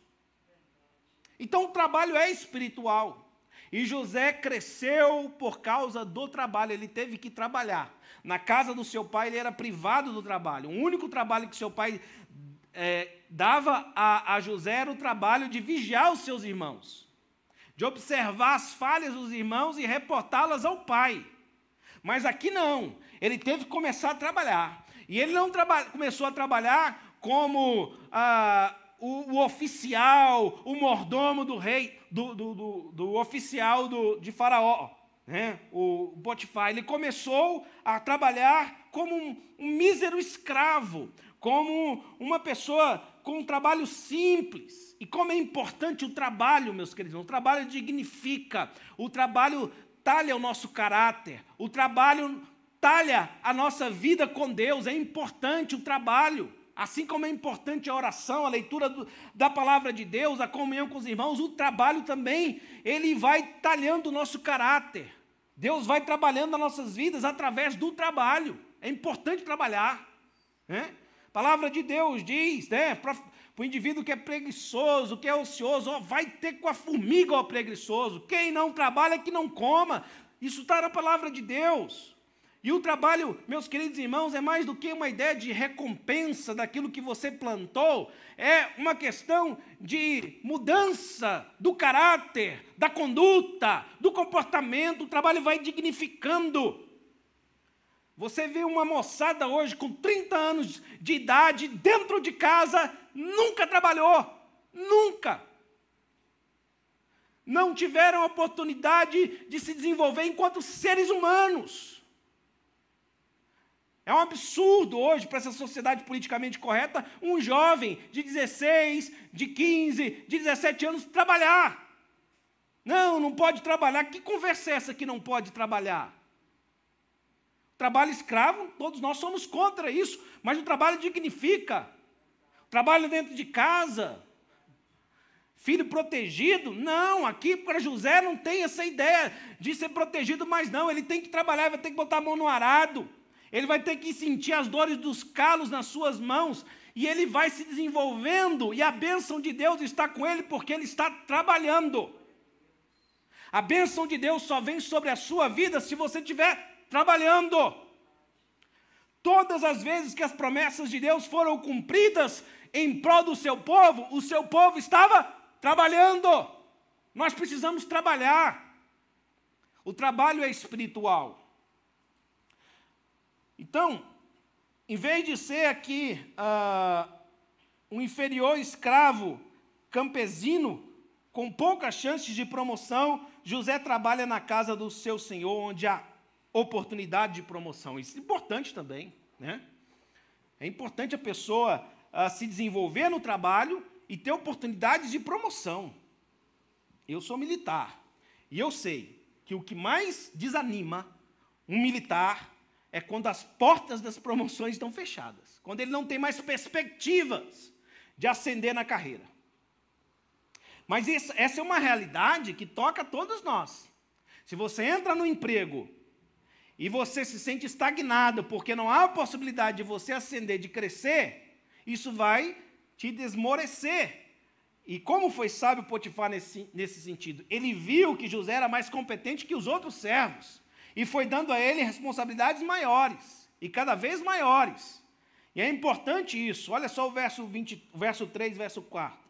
Então o trabalho é espiritual. E José cresceu por causa do trabalho, ele teve que trabalhar. Na casa do seu pai ele era privado do trabalho. O único trabalho que seu pai dava a José era o trabalho de vigiar os seus irmãos, de observar as falhas dos irmãos e reportá-las ao pai. Mas aqui não, ele teve que começar a trabalhar. E ele não começou a trabalhar como o oficial, o mordomo do rei, do oficial de Faraó, né? O Potifar. Ele começou a trabalhar como um mísero escravo, como uma pessoa com um trabalho simples. E como é importante o trabalho, meus queridos. O trabalho dignifica, o trabalho talha o nosso caráter, o trabalho talha a nossa vida com Deus. É importante o trabalho. Assim como é importante a oração, a leitura da palavra de Deus, a comunhão com os irmãos, o trabalho também, ele vai talhando o nosso caráter. Deus vai trabalhando nas nossas vidas através do trabalho. É importante trabalhar, né? A palavra de Deus diz, né, para o indivíduo que é preguiçoso, que é ocioso, vai ter com a formiga o preguiçoso. Quem não trabalha, que não coma. Isso está na palavra de Deus. E o trabalho, meus queridos irmãos, é mais do que uma ideia de recompensa daquilo que você plantou, é uma questão de mudança do caráter, da conduta, do comportamento. O trabalho vai dignificando. Você vê uma moçada hoje com 30 anos de idade, dentro de casa, nunca trabalhou, nunca. Não tiveram a oportunidade de se desenvolver enquanto seres humanos. É um absurdo hoje, para essa sociedade politicamente correta, um jovem de 16, de 15, de 17 anos trabalhar. Não pode trabalhar. Que conversa é essa que não pode trabalhar? Trabalho escravo, todos nós somos contra isso, mas o trabalho dignifica. O trabalho dentro de casa, filho protegido, não, aqui para José não tem essa ideia de ser protegido, mas não, ele tem que trabalhar, vai ter que botar a mão no arado, ele vai ter que sentir as dores dos calos nas suas mãos, e ele vai se desenvolvendo, e a bênção de Deus está com ele, porque ele está trabalhando. A bênção de Deus só vem sobre a sua vida se você estiver trabalhando. Todas as vezes que as promessas de Deus foram cumpridas em prol do seu povo, o seu povo estava trabalhando. Nós precisamos trabalhar. O trabalho é espiritual. Então, em vez de ser aqui um inferior escravo campesino, com poucas chances de promoção, José trabalha na casa do seu senhor, onde há oportunidade de promoção. Isso é importante também, né? É importante a pessoa se desenvolver no trabalho e ter oportunidades de promoção. Eu sou militar e eu sei que o que mais desanima um militar é quando as portas das promoções estão fechadas, quando ele não tem mais perspectivas de ascender na carreira. Mas essa é uma realidade que toca a todos nós. Se você entra no emprego e você se sente estagnado porque não há possibilidade de você ascender, de crescer, isso vai te desmorecer. E como foi sábio Potifar nesse sentido? Ele viu que José era mais competente que os outros servos e foi dando a ele responsabilidades maiores e cada vez maiores. E é importante isso. Olha só o verso 3, verso 4.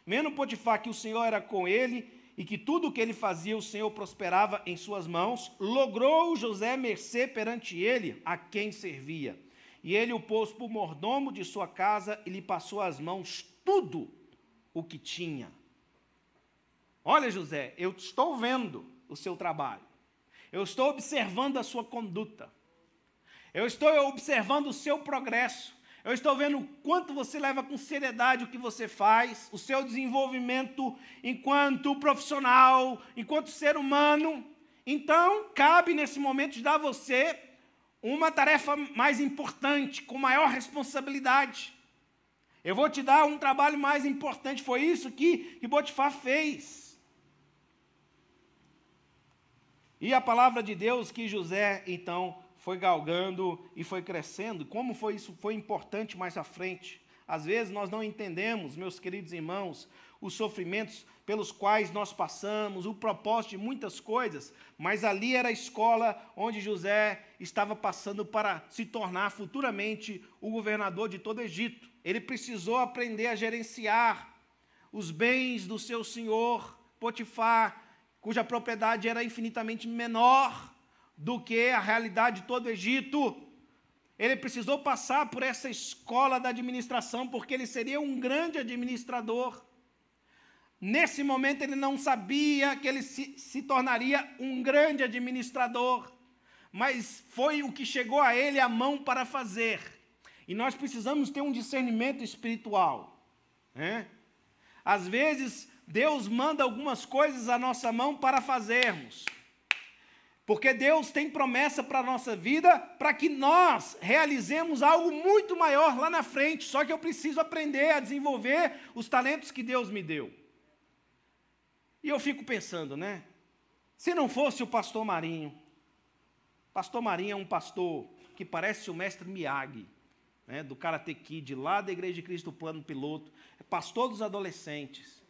Vendo Potifar que o Senhor era com ele e que tudo o que ele fazia o Senhor prosperava em suas mãos, logrou José mercê perante ele a quem servia. E ele o pôs por mordomo de sua casa e lhe passou às mãos tudo o que tinha. Olha, José, eu estou vendo o seu trabalho. Eu estou observando a sua conduta. Eu estou observando o seu progresso. Eu estou vendo o quanto você leva com seriedade o que você faz, o seu desenvolvimento enquanto profissional, enquanto ser humano. Então, cabe nesse momento de dar a você uma tarefa mais importante, com maior responsabilidade. Eu vou te dar um trabalho mais importante. Foi isso que Potifar fez. E a palavra de Deus que José, então, foi galgando e foi crescendo. Como isso foi importante mais à frente. Às vezes nós não entendemos, meus queridos irmãos, os sofrimentos pelos quais nós passamos, o propósito de muitas coisas, mas ali era a escola onde José estava passando para se tornar futuramente o governador de todo o Egito. Ele precisou aprender a gerenciar os bens do seu senhor Potifar, cuja propriedade era infinitamente menor do que a realidade de todo o Egito. Ele precisou passar por essa escola da administração, porque ele seria um grande administrador. Nesse momento ele não sabia que ele se tornaria um grande administrador, mas foi o que chegou a ele a mão para fazer. E nós precisamos ter um discernimento espiritual, né? Às vezes Deus manda algumas coisas à nossa mão para fazermos, porque Deus tem promessa para a nossa vida, para que nós realizemos algo muito maior lá na frente. Só que eu preciso aprender a desenvolver os talentos que Deus me deu. E eu fico pensando, né? Se não fosse o pastor Marinho é um pastor que parece o mestre Miyagi, né, do Karate Kid, lá da Igreja de Cristo Plano Piloto, é pastor dos adolescentes.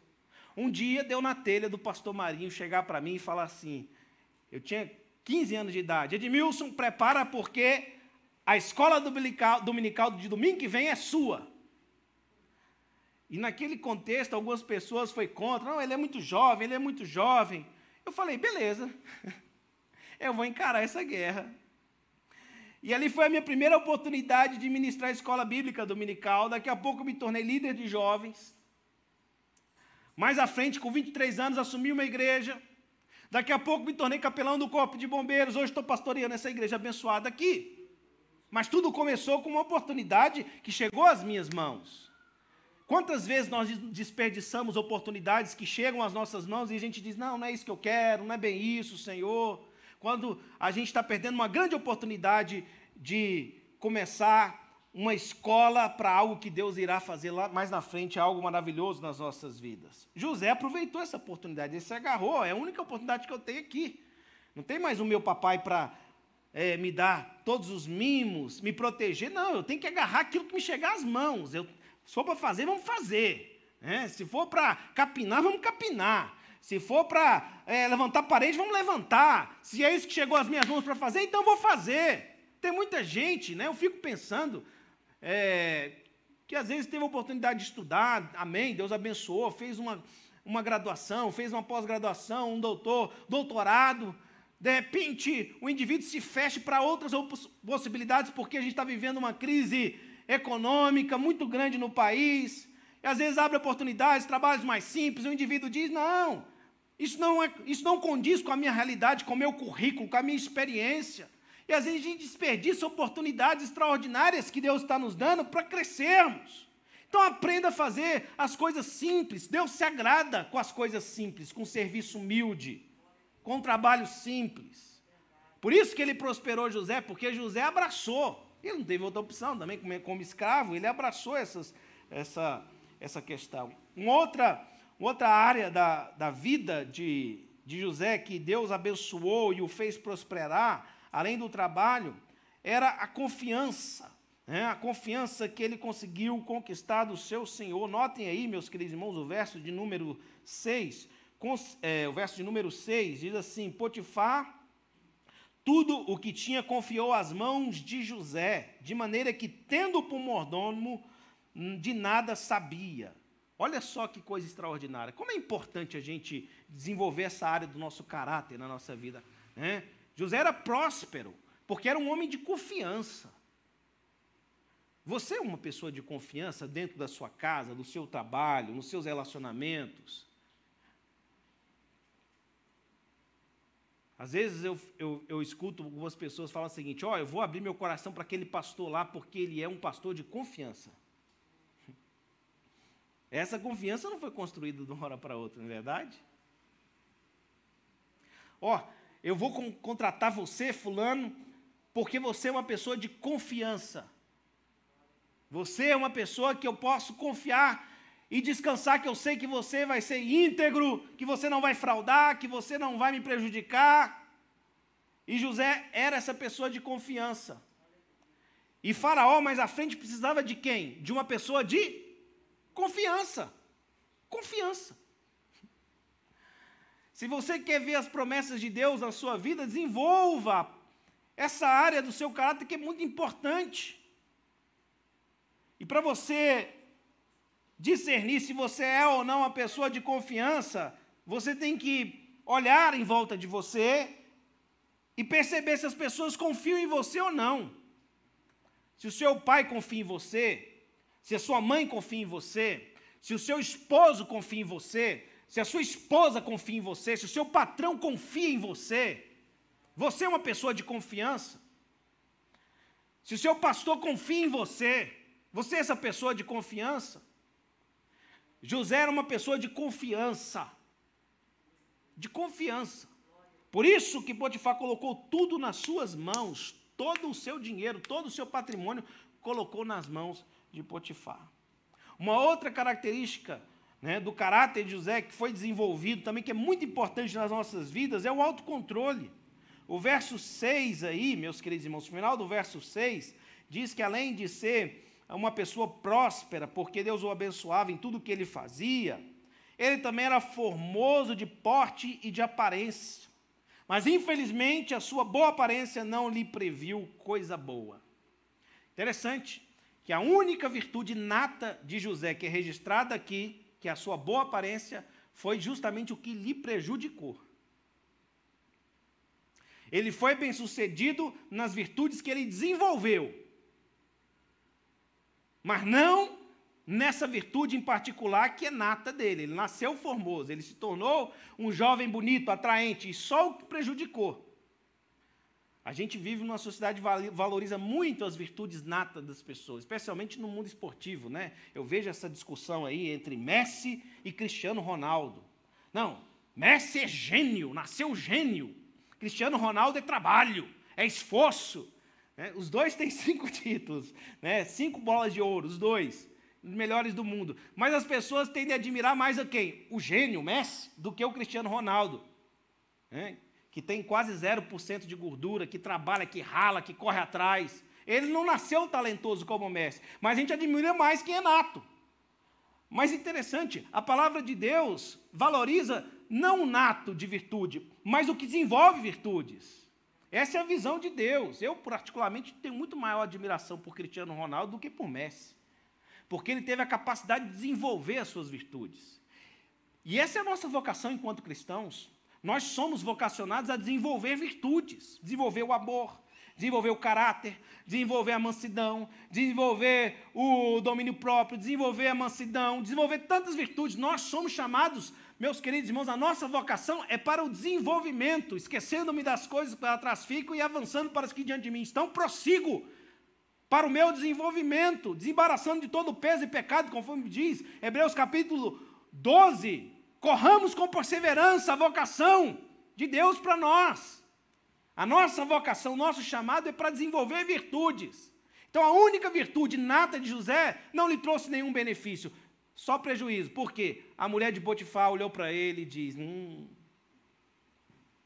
Um dia deu na telha do pastor Marinho chegar para mim e falar assim, eu tinha 15 anos de idade, Edmilson, prepara porque a escola dominical de domingo que vem é sua. E naquele contexto, algumas pessoas foi contra, não, ele é muito jovem. Eu falei, beleza, eu vou encarar essa guerra. E ali foi a minha primeira oportunidade de ministrar a escola bíblica dominical. Daqui a pouco eu me tornei líder de jovens. Mais à frente, com 23 anos, assumi uma igreja. Daqui a pouco me tornei capelão do Corpo de Bombeiros. Hoje estou pastoreando essa igreja abençoada aqui. Mas tudo começou com uma oportunidade que chegou às minhas mãos. Quantas vezes nós desperdiçamos oportunidades que chegam às nossas mãos e a gente diz, não é isso que eu quero, não é bem isso, Senhor. Quando a gente está perdendo uma grande oportunidade de começar uma escola para algo que Deus irá fazer lá mais na frente, algo maravilhoso nas nossas vidas. José aproveitou essa oportunidade, ele se agarrou, é a única oportunidade que eu tenho aqui. Não tem mais o meu papai para me dar todos os mimos, me proteger, não, eu tenho que agarrar aquilo que me chegar às mãos. Se for para fazer, vamos fazer. Se for para capinar, vamos capinar. Se for para levantar parede, vamos levantar. Se é isso que chegou às minhas mãos para fazer, então vou fazer. Tem muita gente, né? Eu fico pensando que às vezes teve a oportunidade de estudar, amém, Deus abençoou, fez uma graduação, fez uma pós-graduação, um doutorado. De repente, o indivíduo se fecha para outras possibilidades, porque a gente está vivendo uma crise econômica muito grande no país, e às vezes abre oportunidades, trabalhos mais simples, e o indivíduo diz, não, isso não condiz com a minha realidade, com o meu currículo, com a minha experiência. E às vezes a gente desperdiça oportunidades extraordinárias que Deus está nos dando para crescermos. Então aprenda a fazer as coisas simples. Deus se agrada com as coisas simples, com serviço humilde, com trabalho simples. Por isso que ele prosperou José, porque José abraçou. Ele não teve outra opção também, como escravo, ele abraçou essa questão. Uma outra área da vida de José que Deus abençoou e o fez prosperar, além do trabalho, era a confiança. A confiança que ele conseguiu conquistar do seu Senhor. Notem aí, meus queridos irmãos, o verso de número 6. O verso de número 6 diz assim: Potifar, tudo o que tinha confiou às mãos de José, de maneira que, tendo por mordomo, de nada sabia. Olha só que coisa extraordinária. Como é importante a gente desenvolver essa área do nosso caráter na nossa vida. José era próspero, porque era um homem de confiança. Você é uma pessoa de confiança dentro da sua casa, do seu trabalho, nos seus relacionamentos? Às vezes eu escuto algumas pessoas falar o seguinte: eu vou abrir meu coração para aquele pastor lá, porque ele é um pastor de confiança. Essa confiança não foi construída de uma hora para outra, não é verdade? Eu vou contratar você, fulano, porque você é uma pessoa de confiança. Você é uma pessoa que eu posso confiar e descansar, que eu sei que você vai ser íntegro, que você não vai fraudar, que você não vai me prejudicar. E José era essa pessoa de confiança. E Faraó, mais à frente, precisava de quem? De uma pessoa de confiança. Confiança. Se você quer ver as promessas de Deus na sua vida, desenvolva essa área do seu caráter que é muito importante. E para você discernir se você é ou não uma pessoa de confiança, você tem que olhar em volta de você e perceber se as pessoas confiam em você ou não. Se o seu pai confia em você, se a sua mãe confia em você, se o seu esposo confia em você, se a sua esposa confia em você, se o seu patrão confia em você, você é uma pessoa de confiança? Se o seu pastor confia em você, você é essa pessoa de confiança? José era uma pessoa de confiança. De confiança. Por isso que Potifar colocou tudo nas suas mãos, todo o seu dinheiro, todo o seu patrimônio, colocou nas mãos de Potifar. Uma outra característica do caráter de José que foi desenvolvido também, que é muito importante nas nossas vidas, é o autocontrole. O verso 6 aí, meus queridos irmãos, no final do verso 6, diz que além de ser uma pessoa próspera, porque Deus o abençoava em tudo o que ele fazia, ele também era formoso de porte e de aparência. Mas, infelizmente, a sua boa aparência não lhe previu coisa boa. Interessante que a única virtude nata de José, que é registrada aqui, que é a sua boa aparência, foi justamente o que lhe prejudicou. Ele foi bem-sucedido nas virtudes que ele desenvolveu, mas não nessa virtude em particular que é nata dele. Ele nasceu formoso, ele se tornou um jovem bonito, atraente, e só o que prejudicou. A gente vive numa sociedade que valoriza muito as virtudes natas das pessoas, especialmente no mundo esportivo, né? Eu vejo essa discussão aí entre Messi e Cristiano Ronaldo. Não, Messi é gênio, nasceu gênio. Cristiano Ronaldo é trabalho, é esforço. Os dois têm 5 títulos, 5 bolas de ouro, os dois, os melhores do mundo. Mas as pessoas tendem a admirar mais a quem? O gênio, Messi, do que o Cristiano Ronaldo, que tem quase 0% de gordura, que trabalha, que rala, que corre atrás. Ele não nasceu talentoso como o Messi, mas a gente admira mais quem é nato. Mas interessante, a palavra de Deus valoriza não o nato de virtude, mas o que desenvolve virtudes. Essa é a visão de Deus. Eu, particularmente, tenho muito maior admiração por Cristiano Ronaldo do que por Messi, porque ele teve a capacidade de desenvolver as suas virtudes. E essa é a nossa vocação enquanto cristãos. Nós somos vocacionados a desenvolver virtudes, desenvolver o amor, desenvolver o caráter, desenvolver a mansidão, desenvolver o domínio próprio, desenvolver a mansidão, desenvolver tantas virtudes. Nós somos chamados, meus queridos irmãos, a nossa vocação é para o desenvolvimento, esquecendo-me das coisas que para trás ficam e avançando para as que diante de mim estão, prossigo para o meu desenvolvimento, desembaraçando de todo o peso e pecado, conforme diz Hebreus capítulo 12, corramos com perseverança a vocação de Deus para nós. A nossa vocação, o nosso chamado é para desenvolver virtudes. Então a única virtude nata de José não lhe trouxe nenhum benefício, só prejuízo. Por quê? A mulher de Potifar olhou para ele e diz,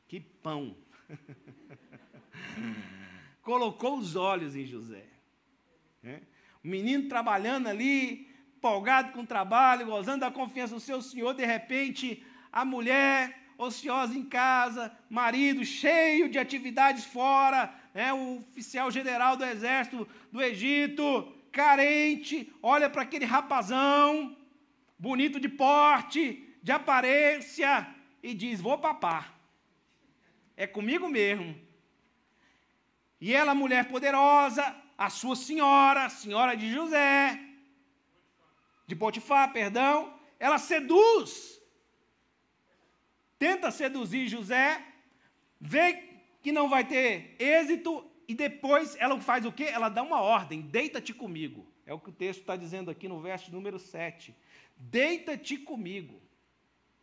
que pão. Colocou os olhos em José. O menino trabalhando ali, empolgado com o trabalho, gozando da confiança do seu senhor, de repente, a mulher ociosa em casa, marido cheio de atividades fora, o oficial general do exército do Egito, carente, olha para aquele rapazão, bonito de porte, de aparência, e diz, vou papar, é comigo mesmo. E ela, mulher poderosa, a sua senhora, senhora de José, de Potifar, perdão, ela seduz, tenta seduzir José, vê que não vai ter êxito, e depois ela faz o quê? Ela dá uma ordem, deita-te comigo. É o que o texto está dizendo aqui no verso número 7. Deita-te comigo,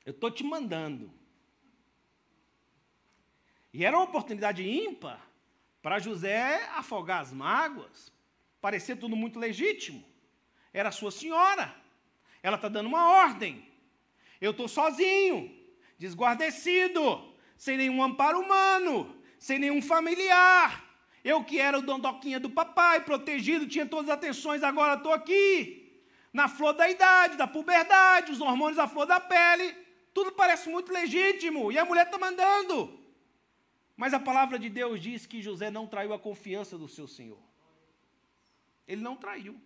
eu estou te mandando. E era uma oportunidade ímpar para José afogar as mágoas, parecer tudo muito legítimo. Era sua senhora, ela está dando uma ordem. Eu estou sozinho, desguarnecido, sem nenhum amparo humano, sem nenhum familiar. Eu que era o dondoquinha do papai, protegido, tinha todas as atenções, agora estou aqui, na flor da idade, da puberdade, os hormônios à flor da pele, tudo parece muito legítimo, e a mulher está mandando. Mas a palavra de Deus diz que José não traiu a confiança do seu senhor. Ele não traiu.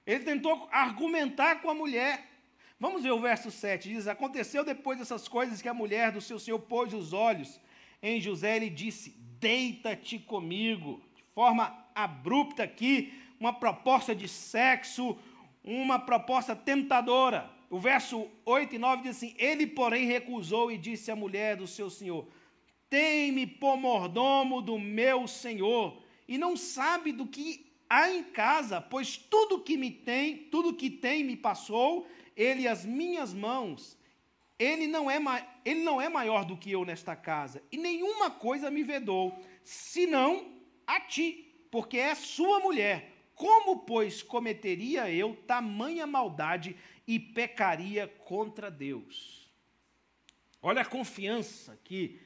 Ele tentou argumentar com a mulher. Vamos ver o verso 7, diz, aconteceu depois dessas coisas que a mulher do seu senhor pôs os olhos em José, ele disse, deita-te comigo, de forma abrupta aqui, uma proposta de sexo, uma proposta tentadora. O verso 8 e 9 diz assim, ele porém recusou e disse à mulher do seu senhor, tem-me por mordomo do meu senhor, e não sabe do que há em casa, pois tudo que tem me passou, ele as minhas mãos, ele não é maior do que eu nesta casa, e nenhuma coisa me vedou, senão a ti, porque é sua mulher. Como, pois, cometeria eu tamanha maldade e pecaria contra Deus? Olha a confiança que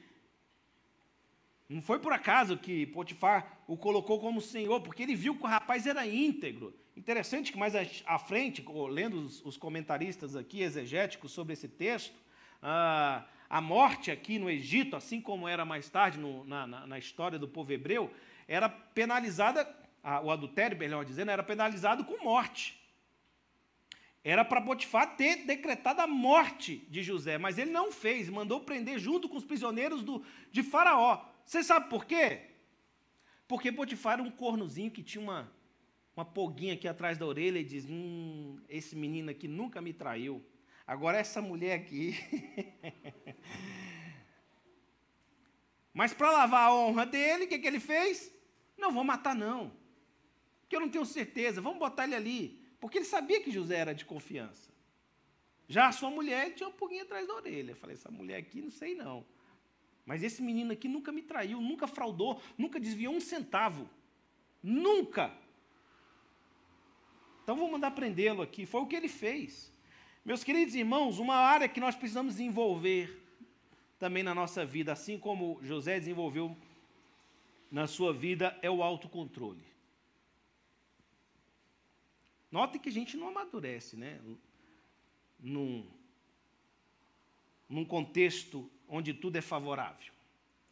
não foi por acaso que Potifar o colocou como senhor, porque ele viu que o rapaz era íntegro. Interessante que mais à frente, lendo os comentaristas aqui, exegéticos sobre esse texto, a morte aqui no Egito, assim como era mais tarde na história do povo hebreu, era penalizada, o adultério, melhor dizendo, era penalizado com morte. Era para Potifar ter decretado a morte de José, mas ele não fez, mandou prender junto com os prisioneiros de Faraó. Você sabe por quê? Porque Potifar era um cornozinho que tinha uma pulguinha aqui atrás da orelha e diz, esse menino aqui nunca me traiu. Agora essa mulher aqui... Mas para lavar a honra dele, o que ele fez? Não, vou matar não, porque eu não tenho certeza, vamos botar ele ali. Porque ele sabia que José era de confiança. Já a sua mulher tinha uma pulguinha atrás da orelha. Eu falei, essa mulher aqui não sei não. Mas esse menino aqui nunca me traiu, nunca fraudou, nunca desviou um centavo. Nunca. Então vou mandar prendê-lo aqui. Foi o que ele fez. Meus queridos irmãos, uma área que nós precisamos desenvolver também na nossa vida, assim como José desenvolveu na sua vida, é o autocontrole. Note que a gente não amadurece, né? Num contexto onde tudo é favorável.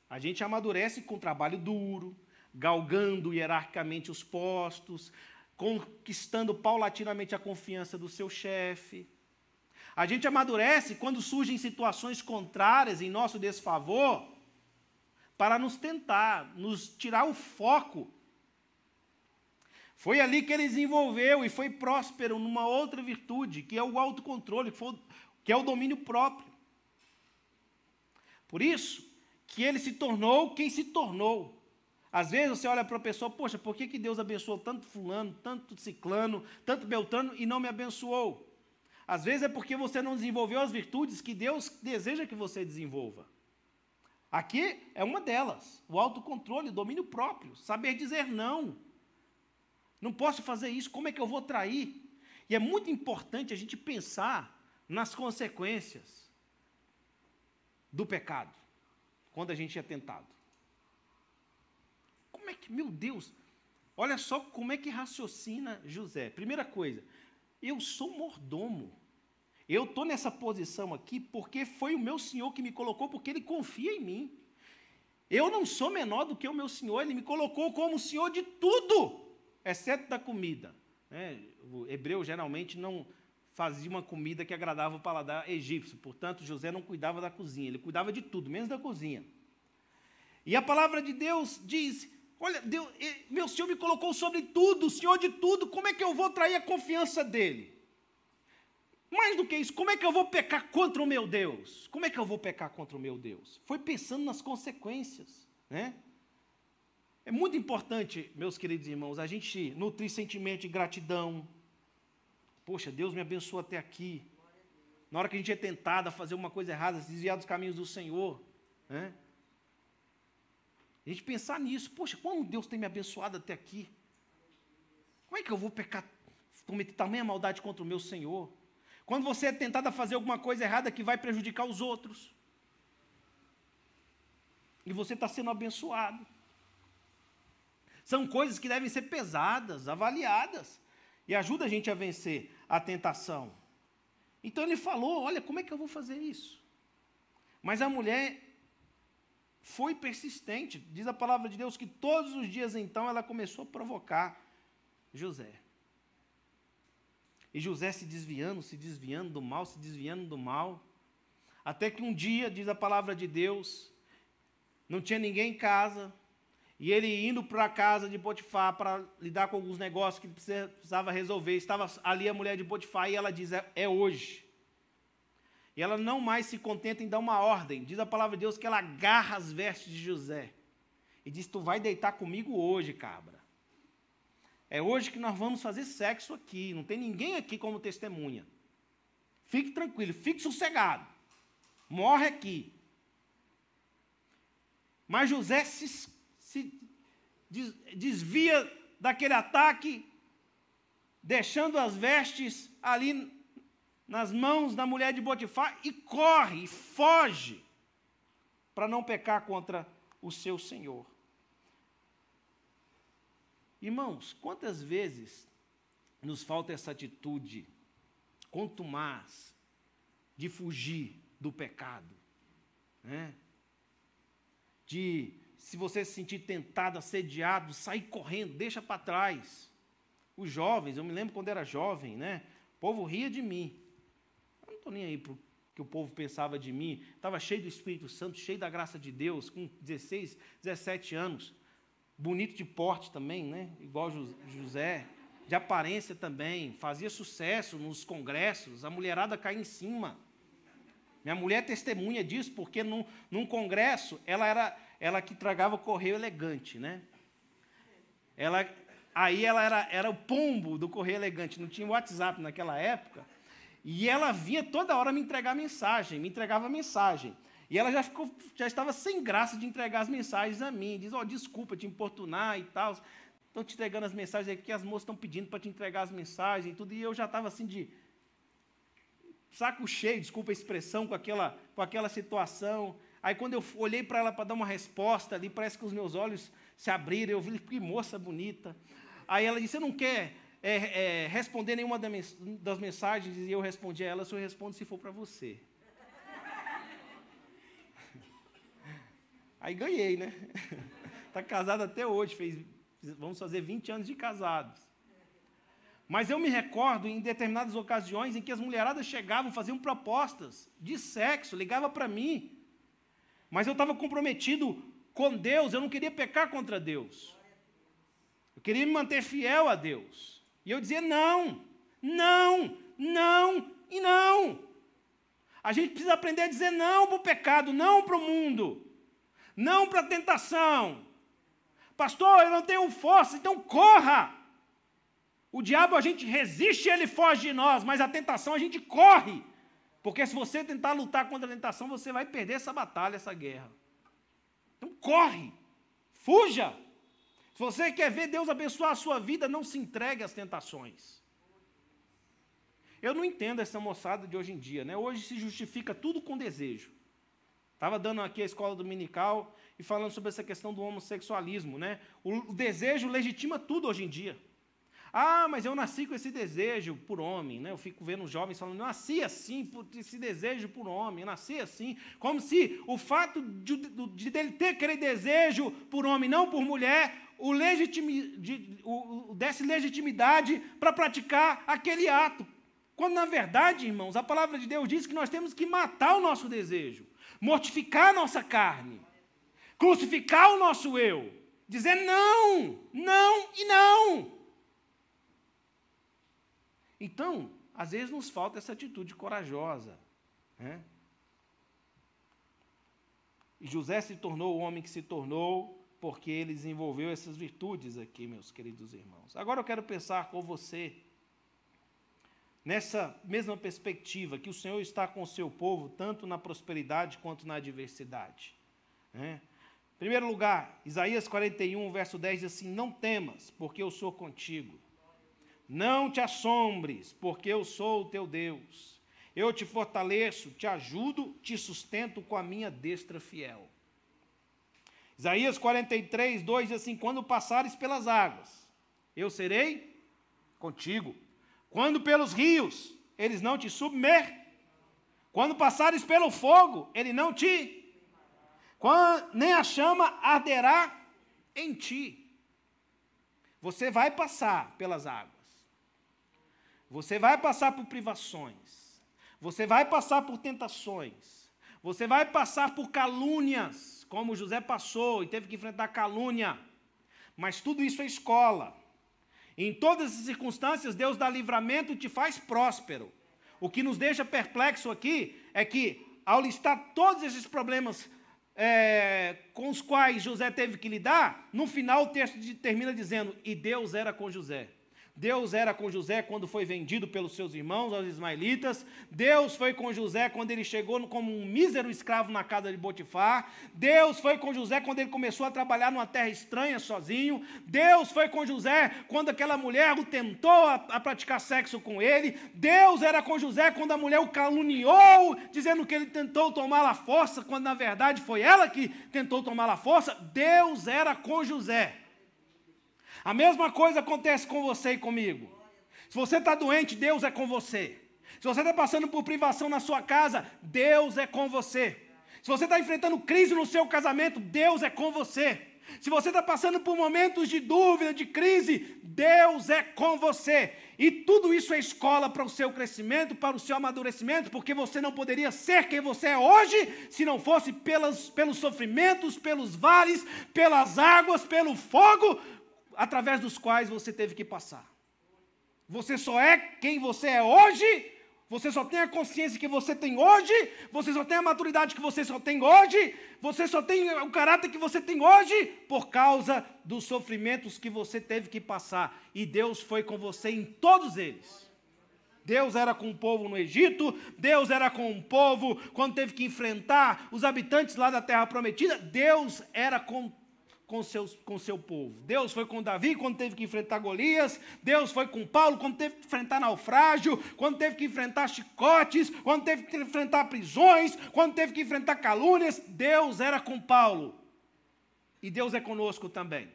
A gente amadurece com trabalho duro, galgando hierarquicamente os postos, conquistando paulatinamente a confiança do seu chefe. A gente amadurece quando surgem situações contrárias em nosso desfavor para nos tentar, nos tirar o foco. Foi ali que ele desenvolveu e foi próspero numa outra virtude, que é o autocontrole, que é o domínio próprio. Por isso que ele se tornou quem se tornou. Às vezes você olha para a pessoa, poxa, por que Deus abençoou tanto fulano, tanto ciclano, tanto beltrano e não me abençoou? Às vezes é porque você não desenvolveu as virtudes que Deus deseja que você desenvolva. Aqui é uma delas, o autocontrole, o domínio próprio, saber dizer não. Não posso fazer isso, como é que eu vou trair? E é muito importante a gente pensar nas consequências do pecado, quando a gente é tentado. Como é que, meu Deus, olha só como é que raciocina José. Primeira coisa, eu sou mordomo. Eu estou nessa posição aqui porque foi o meu Senhor que me colocou, porque Ele confia em mim. Eu não sou menor do que o meu Senhor, Ele me colocou como Senhor de tudo, exceto da comida. O hebreu geralmente não fazia uma comida que agradava o paladar egípcio, portanto José não cuidava da cozinha, ele cuidava de tudo, menos da cozinha. E a palavra de Deus diz, olha, Deus, meu Senhor me colocou sobre tudo, Senhor de tudo, como é que eu vou trair a confiança dEle? Mais do que isso, como é que eu vou pecar contra o meu Deus? Como é que eu vou pecar contra o meu Deus? Foi pensando nas consequências, né? É muito importante, meus queridos irmãos, a gente nutrir sentimento de gratidão. Poxa, Deus me abençoou até aqui. Na hora que a gente é tentado a fazer uma coisa errada, se desviar dos caminhos do Senhor, né? A gente pensar nisso, poxa, como Deus tem me abençoado até aqui? Como é que eu vou pecar, cometer tamanha maldade contra o meu Senhor? Quando você é tentado a fazer alguma coisa errada que vai prejudicar os outros, e você está sendo abençoado. São coisas que devem ser pesadas, avaliadas, e ajuda a gente a vencer a tentação. Então ele falou, olha, como é que eu vou fazer isso? Mas a mulher foi persistente. Diz a palavra de Deus que todos os dias, então, ela começou a provocar José. E José se desviando do mal, se desviando do mal. Até que um dia, diz a palavra de Deus, não tinha ninguém em casa, e ele indo para a casa de Potifar para lidar com alguns negócios que ele precisava resolver. Estava ali a mulher de Potifar e ela diz, é hoje. E ela não mais se contenta em dar uma ordem. Diz a palavra de Deus que ela agarra as vestes de José. E diz, tu vai deitar comigo hoje, cabra. É hoje que nós vamos fazer sexo aqui. Não tem ninguém aqui como testemunha. Fique tranquilo, fique sossegado. Morre aqui. Mas José se desvia daquele ataque, deixando as vestes ali nas mãos da mulher de Potifar e corre, e foge, para não pecar contra o seu Senhor. Irmãos, quantas vezes nos falta essa atitude contumaz de fugir do pecado, né? De, se você se sentir tentado, assediado, sair correndo, deixa para trás. Os jovens, eu me lembro quando era jovem, né? O povo ria de mim. Eu não estou nem aí para o que o povo pensava de mim. Estava cheio do Espírito Santo, cheio da graça de Deus, com 16, 17 anos. Bonito de porte também, né? Igual José. De aparência também. Fazia sucesso nos congressos. A mulherada caía em cima. Minha mulher é testemunha disso, porque num congresso, ela que tragava o correio elegante, né? Aí ela era o pombo do correio elegante, não tinha WhatsApp naquela época, e ela vinha toda hora me entregar mensagem, me entregava mensagem. E ela já estava sem graça de entregar as mensagens a mim. Diz, desculpa te importunar e tal, estou te entregando as mensagens aí porque as moças estão pedindo para te entregar as mensagens e tudo, e eu já estava assim de saco cheio, desculpa a expressão, com aquela situação. Aí quando eu olhei para ela para dar uma resposta ali, parece que os meus olhos se abriram, eu vi, que moça bonita. Aí ela disse, você não quer responder nenhuma das mensagens? E eu respondi a ela, eu só respondo se for para você. Aí ganhei, né? Está casado até hoje, vamos fazer 20 anos de casados. Mas eu me recordo em determinadas ocasiões em que as mulheradas chegavam, faziam propostas de sexo, ligavam para mim. Mas eu estava comprometido com Deus, eu não queria pecar contra Deus. Eu queria me manter fiel a Deus. E eu dizia não, não, não e não. A gente precisa aprender a dizer não para o pecado, não para o mundo, não para a tentação. Pastor, eu não tenho força, então corra. O diabo a gente resiste e ele foge de nós, mas a tentação a gente corre. Porque se você tentar lutar contra a tentação, você vai perder essa batalha, essa guerra. Então corre, fuja. Se você quer ver Deus abençoar a sua vida, não se entregue às tentações. Eu não entendo essa moçada de hoje em dia, né? Hoje se justifica tudo com desejo. Estava dando aqui a escola dominical e falando sobre essa questão do homossexualismo, né? O desejo legitima tudo hoje em dia. Ah, mas eu nasci com esse desejo por homem, né? Eu fico vendo os jovens falando, eu nasci assim, por esse desejo por homem, eu nasci assim, como se o fato de dele ter aquele desejo por homem, não por mulher, desse legitimidade para praticar aquele ato. Quando, na verdade, irmãos, a palavra de Deus diz que nós temos que matar o nosso desejo, mortificar a nossa carne, crucificar o nosso eu, dizer não, não e não. Então, às vezes nos falta essa atitude corajosa, né? E José se tornou o homem que se tornou porque ele desenvolveu essas virtudes aqui, meus queridos irmãos. Agora eu quero pensar com você nessa mesma perspectiva, que o Senhor está com o seu povo, tanto na prosperidade quanto na adversidade, né? Em primeiro lugar, Isaías 41, verso 10 diz assim, não temas, porque eu sou contigo. Não te assombres, porque eu sou o teu Deus. Eu te fortaleço, te ajudo, te sustento com a minha destra fiel. Isaías 43, 2 diz assim, quando passares pelas águas, eu serei contigo. Quando pelos rios, eles não te submergem. Quando passares pelo fogo, ele não te... nem a chama arderá em ti. Você vai passar pelas águas. Você vai passar por privações, você vai passar por tentações, você vai passar por calúnias, como José passou e teve que enfrentar calúnia, mas tudo isso é escola. Em todas as circunstâncias, Deus dá livramento e te faz próspero. O que nos deixa perplexo aqui é que, ao listar todos esses problemas com os quais José teve que lidar, no final o texto termina dizendo, e Deus era com José. Deus era com José quando foi vendido pelos seus irmãos, aos ismaelitas. Deus foi com José quando ele chegou como um mísero escravo na casa de Potifar. Deus foi com José quando ele começou a trabalhar numa terra estranha sozinho. Deus foi com José quando aquela mulher o tentou a praticar sexo com ele. Deus era com José quando a mulher o caluniou, dizendo que ele tentou tomá-la à força, quando na verdade foi ela que tentou tomá-la à força. Deus era com José. A mesma coisa acontece com você e comigo. Se você está doente, Deus é com você. Se você está passando por privação na sua casa, Deus é com você. Se você está enfrentando crise no seu casamento, Deus é com você. Se você está passando por momentos de dúvida, de crise, Deus é com você. E tudo isso é escola para o seu crescimento, para o seu amadurecimento, porque você não poderia ser quem você é hoje, se não fosse pelos sofrimentos, pelos vales, pelas águas, pelo fogo, através dos quais você teve que passar. Você só é quem você é hoje, você só tem a consciência que você tem hoje, você só tem a maturidade que você só tem hoje, você só tem o caráter que você tem hoje, por causa dos sofrimentos que você teve que passar. E Deus foi com você em todos eles. Deus era com o povo no Egito, Deus era com o povo quando teve que enfrentar os habitantes lá da Terra Prometida, Deus era com seu povo. Deus foi com Davi quando teve que enfrentar Golias, Deus foi com Paulo quando teve que enfrentar naufrágio, quando teve que enfrentar chicotes, quando teve que enfrentar prisões, quando teve que enfrentar calúnias. Deus era com Paulo. E Deus é conosco também.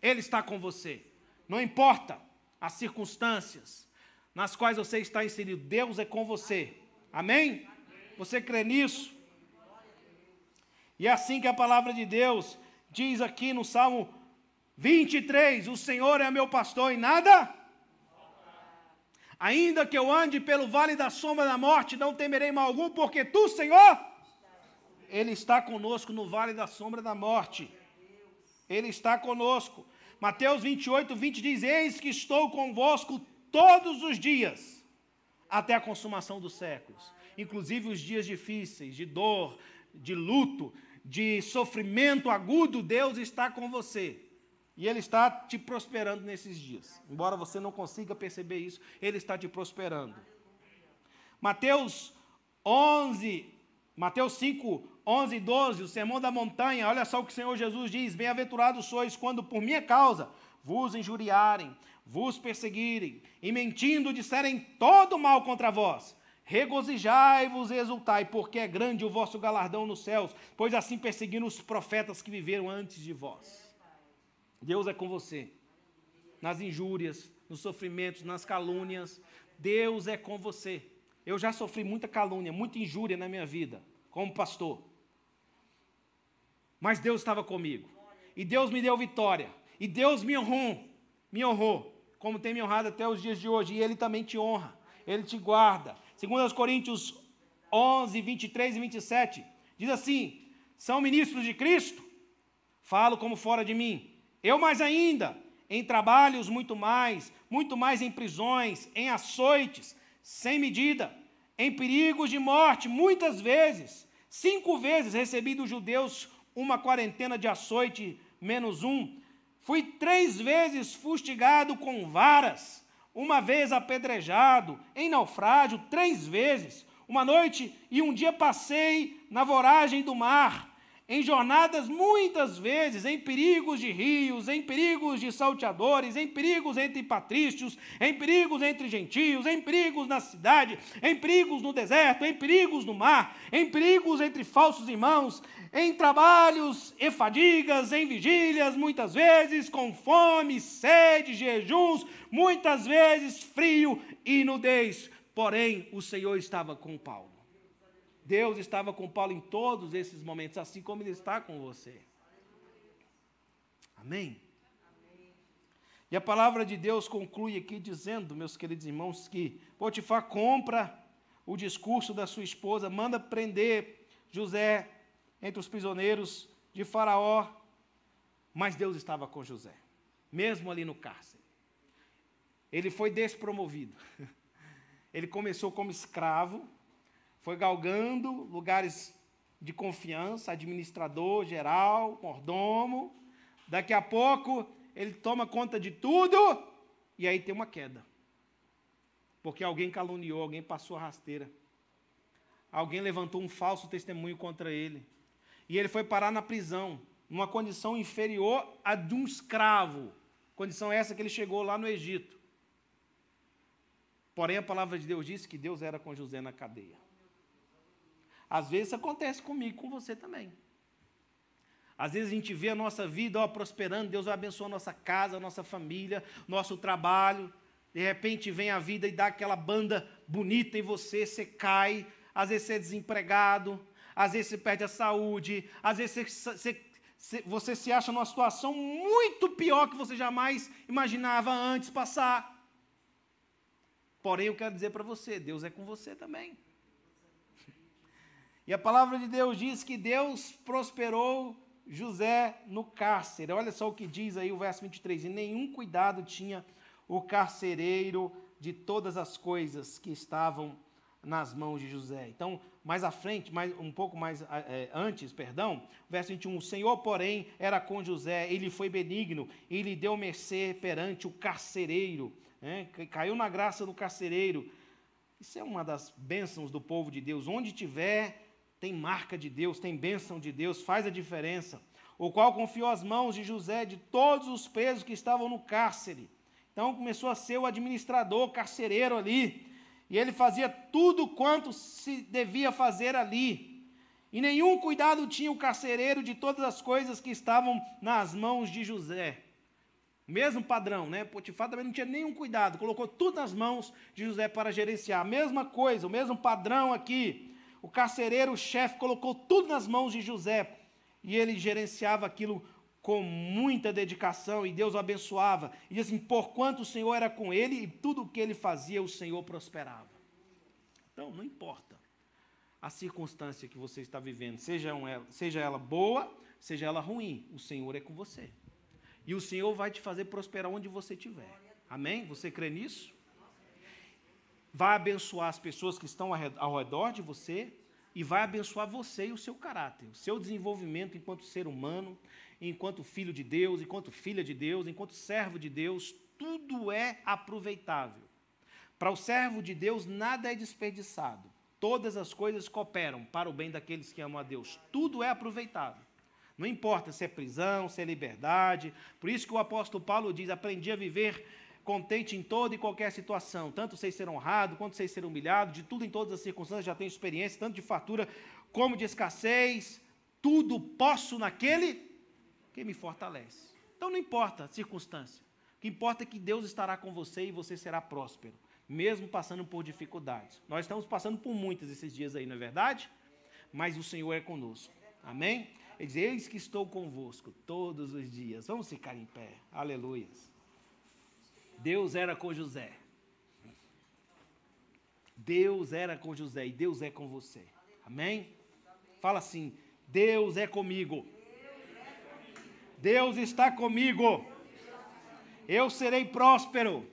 Ele está com você. Não importa as circunstâncias nas quais você está inserido, Deus é com você. Amém? Você crê nisso? E é assim que a palavra de Deus diz aqui no Salmo 23, o Senhor é meu pastor e nada Ainda que eu ande pelo vale da sombra da morte, não temerei mal algum, porque tu, Senhor, Ele está conosco no vale da sombra da morte. Ele está conosco. Mateus 28, 20 diz: eis que estou convosco todos os dias, até a consumação dos séculos. Inclusive os dias difíceis, de dor, de luto, de sofrimento agudo, Deus está com você. E Ele está te prosperando nesses dias. Embora você não consiga perceber isso, Ele está te prosperando. Mateus 5, 11 e 12, o Sermão da Montanha, olha só o que o Senhor Jesus diz: bem-aventurados sois quando por minha causa vos injuriarem, vos perseguirem, e mentindo disserem todo mal contra vós. Regozijai-vos e exultai, porque é grande o vosso galardão nos céus, pois assim perseguiram os profetas que viveram antes de vós. Deus é com você, nas injúrias, nos sofrimentos, nas calúnias. Deus é com você. Eu já sofri muita calúnia, muita injúria na minha vida, como pastor. Mas Deus estava comigo. E Deus me deu vitória. E Deus me honrou, como tem me honrado até os dias de hoje. E Ele também te honra, Ele te guarda. 2 Coríntios 11, 23 e 27, diz assim: são ministros de Cristo? Falo como fora de mim. Eu mais ainda, em trabalhos muito mais em prisões, em açoites, sem medida, em perigos de morte, muitas vezes. 5 vezes recebi dos judeus uma quarentena de açoite menos um. Fui 3 vezes fustigado com varas, 1 vez apedrejado, em naufrágio 3 vezes. 1 noite e 1 dia passei na voragem do mar, em jornadas muitas vezes, em perigos de rios, em perigos de salteadores, em perigos entre patrícios, em perigos entre gentios, em perigos na cidade, em perigos no deserto, em perigos no mar, em perigos entre falsos irmãos, em trabalhos e fadigas, em vigílias, muitas vezes com fome, sede, jejuns, muitas vezes frio e nudez. Porém, o Senhor estava com Paulo. Deus estava com Paulo em todos esses momentos, assim como Ele está com você. Amém? E a palavra de Deus conclui aqui dizendo, meus queridos irmãos, que Potifar compra o discurso da sua esposa, manda prender José entre os prisioneiros de Faraó, mas Deus estava com José, mesmo ali no cárcere. Ele foi despromovido. Ele começou como escravo, foi galgando lugares de confiança, administrador geral, mordomo. Daqui a pouco, ele toma conta de tudo, e aí tem uma queda. Porque alguém caluniou, alguém passou a rasteira. Alguém levantou um falso testemunho contra ele. E ele foi parar na prisão, numa condição inferior à de um escravo. Condição essa que ele chegou lá no Egito. Porém, a palavra de Deus diz que Deus era com José na cadeia. Às vezes isso acontece comigo, com você também. Às vezes a gente vê a nossa vida prosperando, Deus vai abençoar a nossa casa, a nossa família, nosso trabalho. De repente vem a vida e dá aquela banda bonita em você, você cai. Às vezes você é desempregado, às vezes você perde a saúde, às vezes você se acha numa situação muito pior que você jamais imaginava antes passar. Porém, eu quero dizer para você, Deus é com você também. E a palavra de Deus diz que Deus prosperou José no cárcere. Olha só o que diz aí o verso 23. E nenhum cuidado tinha o carcereiro de todas as coisas que estavam nas mãos de José. Então, mais à frente, antes, verso 21. O Senhor, porém, era com José, ele foi benigno, e lhe deu mercê perante o carcereiro. Caiu na graça do carcereiro. Isso é uma das bênçãos do povo de Deus. Onde tiver, tem marca de Deus, tem bênção de Deus, faz a diferença. O qual confiou às mãos de José de todos os presos que estavam no cárcere. Então começou a ser o administrador, carcereiro ali. E ele fazia tudo quanto se devia fazer ali. E nenhum cuidado tinha o carcereiro de todas as coisas que estavam nas mãos de José. Mesmo padrão, né? Potifar também não tinha nenhum cuidado, colocou tudo nas mãos de José para gerenciar. A mesma coisa, o mesmo padrão aqui. O carcereiro, o chefe, colocou tudo nas mãos de José e ele gerenciava aquilo com muita dedicação, e Deus o abençoava. E diz assim, porquanto o Senhor era com ele, e tudo o que ele fazia, o Senhor prosperava. Então, não importa a circunstância que você está vivendo, seja ela boa, seja ela ruim, o Senhor é com você. E o Senhor vai te fazer prosperar onde você estiver. Amém? Você crê nisso? Vai abençoar as pessoas que estão ao redor de você e vai abençoar você e o seu caráter, o seu desenvolvimento enquanto ser humano, enquanto filho de Deus, enquanto filha de Deus, enquanto servo de Deus, tudo é aproveitável. Para o servo de Deus, nada é desperdiçado. Todas as coisas cooperam para o bem daqueles que amam a Deus. Tudo é aproveitável. Não importa se é prisão, se é liberdade. Por isso que o apóstolo Paulo diz, aprendi a viver contente em toda e qualquer situação, tanto sem ser honrado, quanto sem ser humilhado, de tudo em todas as circunstâncias já tenho experiência, tanto de fartura como de escassez, tudo posso naquele que me fortalece. Então não importa a circunstância, o que importa é que Deus estará com você e você será próspero, mesmo passando por dificuldades. Nós estamos passando por muitas esses dias aí, não é verdade? Mas o Senhor é conosco, amém? Ele diz, eis que estou convosco todos os dias. Vamos ficar em pé, aleluias. Deus era com José. Deus era com José e Deus é com você. Amém? Fala assim, Deus é comigo. Deus está comigo. Eu serei próspero.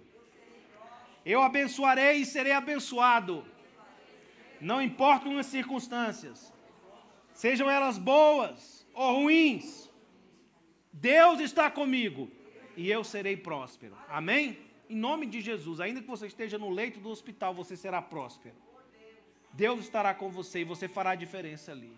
Eu abençoarei e serei abençoado. Não importam as circunstâncias, sejam elas boas ou ruins. Deus está comigo. E eu serei próspero. Amém? Em nome de Jesus, ainda que você esteja no leito do hospital, você será próspero. Deus estará com você e você fará a diferença ali.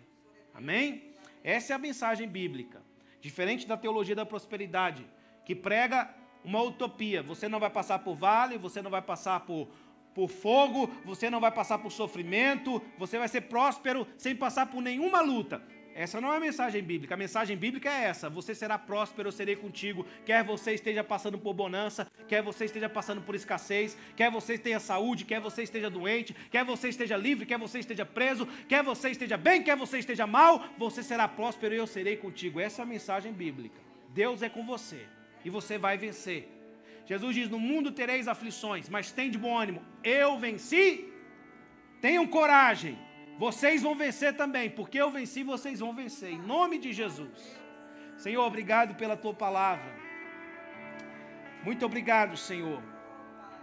Amém? Essa é a mensagem bíblica. Diferente da teologia da prosperidade, que prega uma utopia. Você não vai passar por vale, você não vai passar por fogo, você não vai passar por sofrimento, você vai ser próspero sem passar por nenhuma luta. Essa não é a mensagem bíblica. A mensagem bíblica é essa. Você será próspero, eu serei contigo. Quer você esteja passando por bonança, quer você esteja passando por escassez, quer você tenha saúde, quer você esteja doente, quer você esteja livre, quer você esteja preso, quer você esteja bem, quer você esteja mal, você será próspero e eu serei contigo. Essa é a mensagem bíblica. Deus é com você e você vai vencer. Jesus diz, no mundo tereis aflições, mas tem de bom ânimo. Eu venci, tenham coragem. Vocês vão vencer também, porque eu venci, vocês vão vencer, em nome de Jesus. Senhor, obrigado pela Tua palavra. Muito obrigado, Senhor,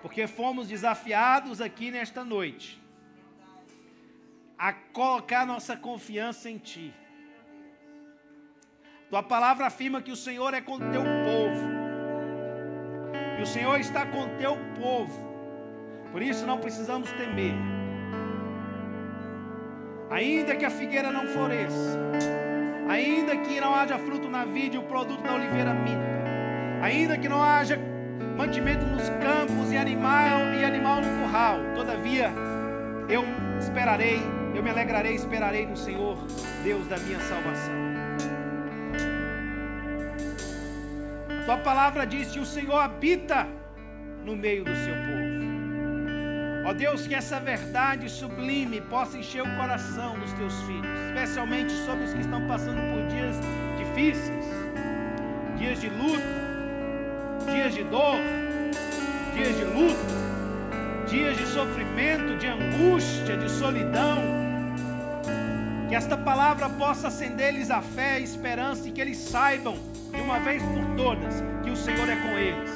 porque fomos desafiados aqui nesta noite a colocar nossa confiança em Ti. Tua palavra afirma que o Senhor é com Teu povo, que o Senhor está com Teu povo, por isso não precisamos temer. Ainda que a figueira não floresça, ainda que não haja fruto na vide e o produto da oliveira minta, ainda que não haja mantimento nos campos e animal no curral, todavia eu esperarei, eu me alegrarei e esperarei no Senhor, Deus da minha salvação. A Tua palavra diz que o Senhor habita no meio do seu povo. Ó Deus, que essa verdade sublime possa encher o coração dos Teus filhos, especialmente sobre os que estão passando por dias difíceis, dias de luta, dias de dor, dias de luta, dias de sofrimento, de angústia, de solidão. Que esta palavra possa acender-lhes a fé e a esperança e que eles saibam, de uma vez por todas, que o Senhor é com eles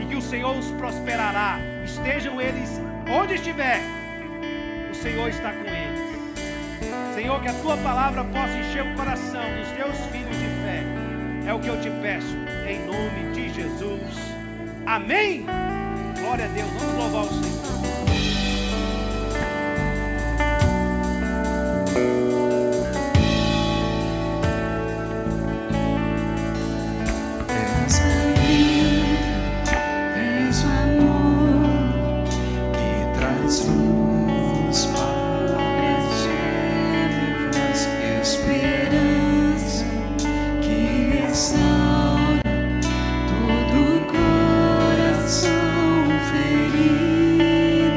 e que o Senhor os prosperará. Estejam eles onde estiver, o Senhor está com eles. Senhor, que a Tua palavra possa encher o coração dos Teus filhos de fé. É o que eu te peço, em nome de Jesus. Amém? Glória a Deus, vamos louvar o Senhor. Todo coração ferido.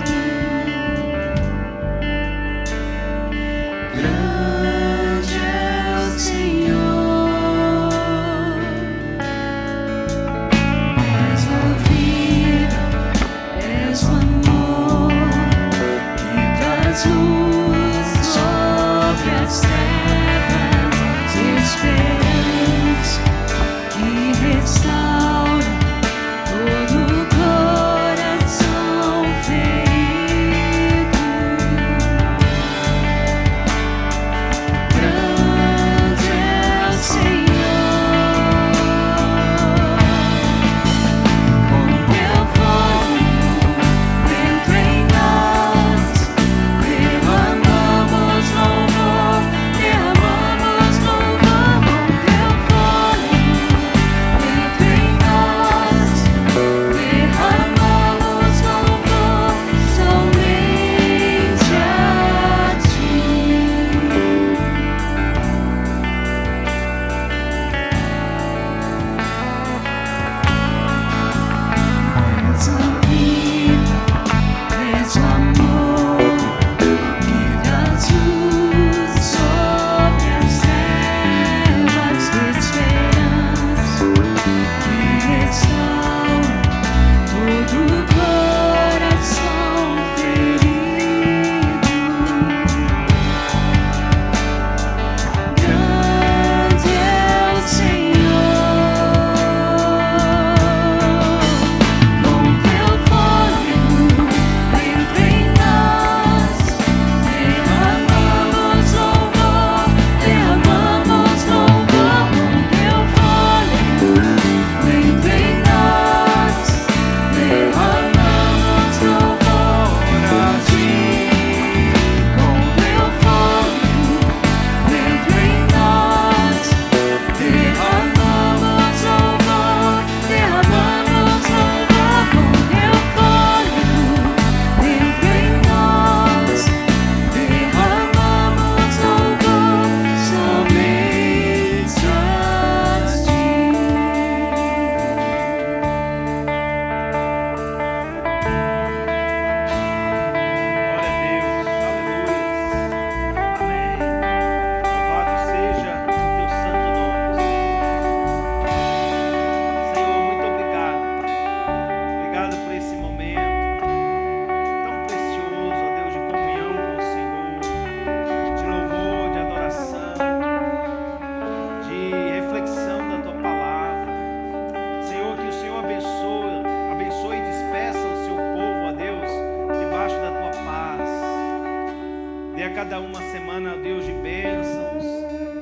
cada uma semana, ó Deus, de bênçãos,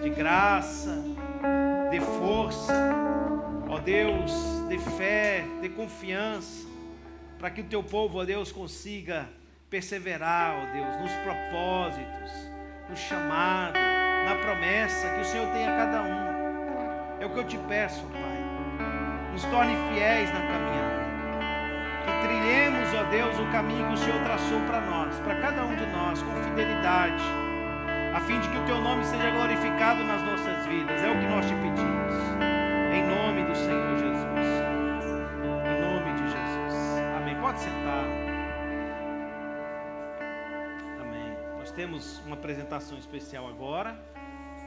de graça, de força, ó Deus, de fé, de confiança, para que o teu povo, ó Deus, consiga perseverar, ó Deus, nos propósitos, no chamado, na promessa que o Senhor tem a cada um. É o que eu te peço, ó Pai. Nos torne fiéis na caminhada. Que trilhemos, ó Deus, o caminho que o Senhor traçou para nós, para cada um de nós, com fidelidade, a fim de que o teu nome seja glorificado nas nossas vidas. É o que nós te pedimos. Em nome do Senhor Jesus. Em nome de Jesus. Amém. Pode sentar. Amém. Nós temos uma apresentação especial agora,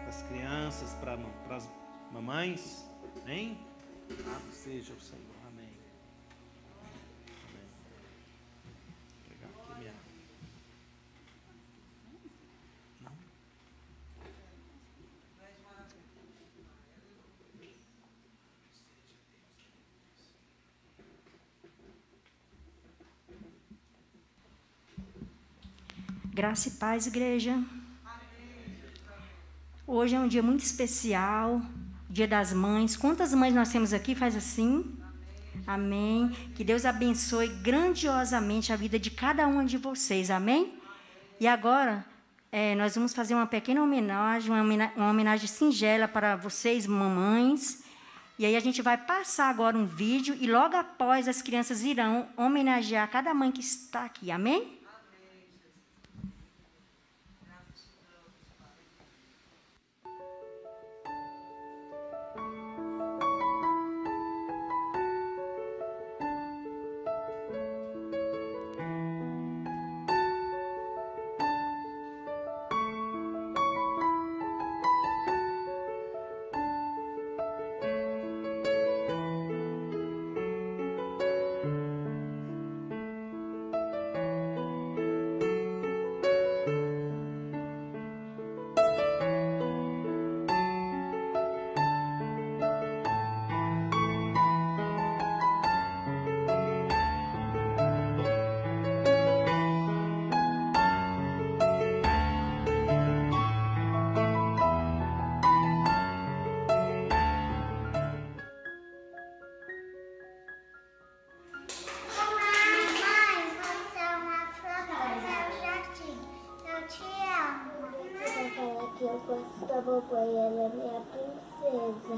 das crianças para as mamães. Amém? Louvado seja o Senhor. Amém. Amém. Vou pegar aqui minha... Não? Graça e paz, igreja. Hoje é um dia muito especial, Dia das Mães. Quantas mães nós temos aqui? Faz assim. Amém. Que Deus abençoe grandiosamente a vida de cada uma de vocês. Amém? E agora, nós vamos fazer uma pequena homenagem, uma homenagem singela para vocês, mamães. E aí a gente vai passar agora um vídeo e logo após as crianças irão homenagear cada mãe que está aqui. Amém? Ela é minha princesa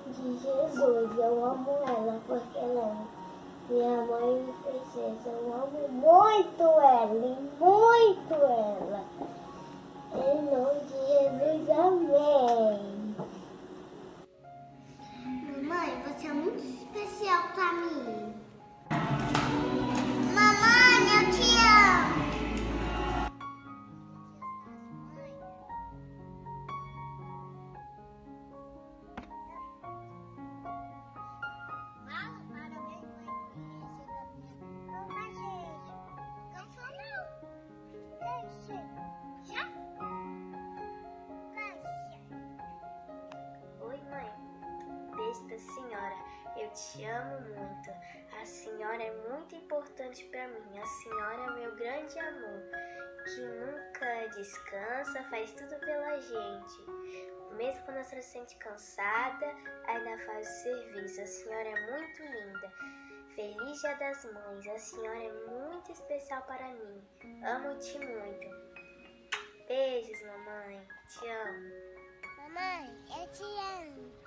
de Jesus. Eu amo ela porque ela é minha mãe e princesa. Eu amo muito ela e muito ela. Em nome de Jesus, amém. Mamãe, você é muito especial pra mim. Mamãe, eu te amo. Senhora, eu te amo muito. A senhora é muito importante para mim. A senhora é meu grande amor, que nunca descansa, faz tudo pela gente. Mesmo quando a senhora se sente cansada, ainda faz o serviço. A senhora é muito linda. Feliz Dia das Mães. A senhora é muito especial para mim. Amo-te muito. Beijos, mamãe. Te amo. Mamãe, eu te amo.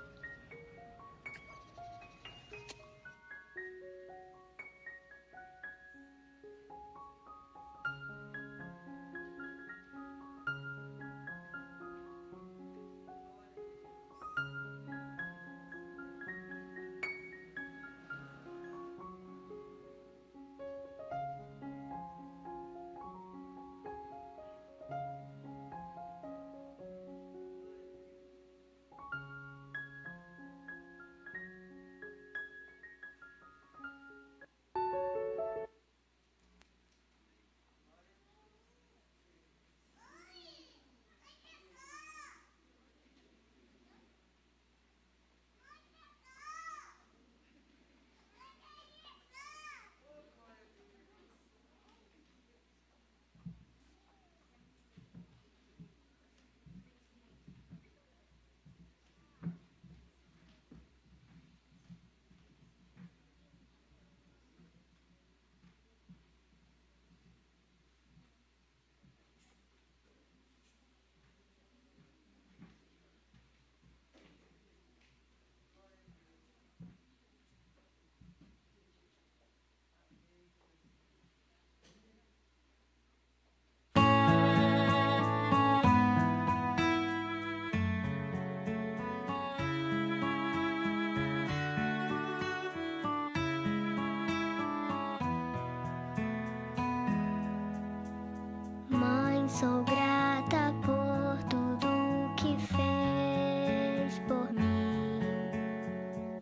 sou grata por tudo que fez por mim.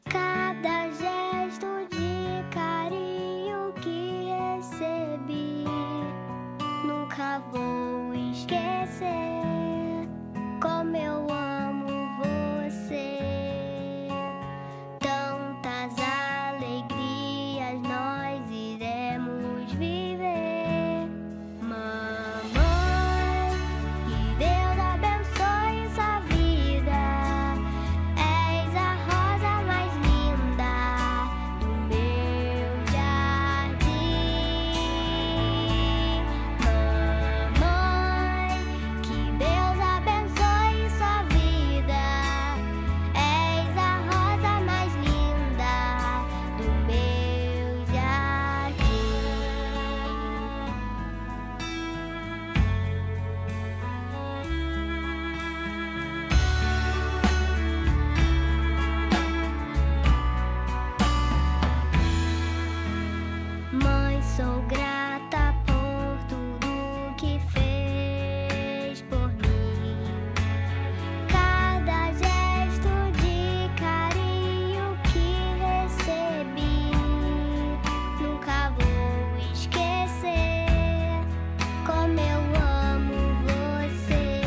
Cada gesto de carinho que recebi, nunca vou esquecer como eu amo você. Tantas alegrias nós iremos viver. Mamãe, que Deus abençoe sua vida. És a rosa mais linda do meu jardim. Mamãe, que Deus abençoe sua vida. És a rosa mais linda do meu jardim. Mãe, sou grata por tudo que fez por mim. Cada gesto de carinho que recebi, nunca vou esquecer como eu amo você.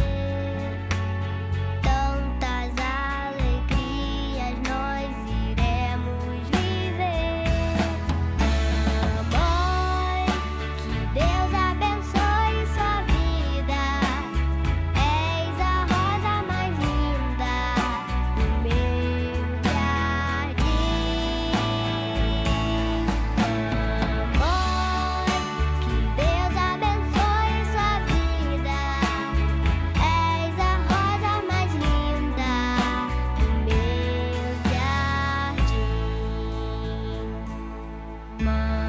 Tantas alegrias nós iremos viver. Mamãe, que Deus abençoe sua vida. És a rosa mais linda do meu jardim. Mamãe, que Deus abençoe sua vida. És a rosa mais linda do meu jardim. Mamãe,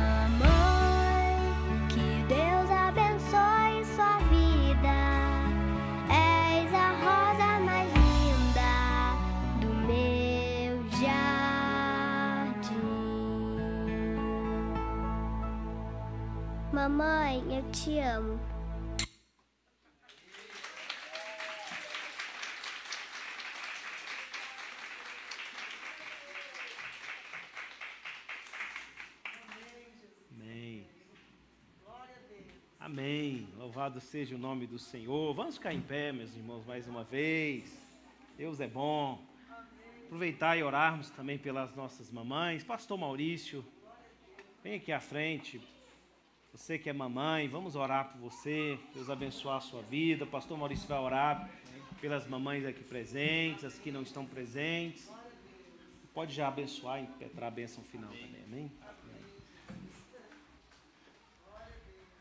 que Deus abençoe sua vida. És a rosa mais linda do meu jardim. Mamãe, eu te amo. Amém. Amém. Louvado seja o nome do Senhor. Vamos ficar em pé, meus irmãos, mais uma vez. Deus é bom. Aproveitar e orarmos também pelas nossas mamães. Pastor Maurício, vem aqui à frente. Você que é mamãe, vamos orar por você. Deus abençoar a sua vida. Pastor Maurício vai orar pelas mamães aqui presentes, as que não estão presentes. Pode já abençoar e impetrar a bênção final também. Amém?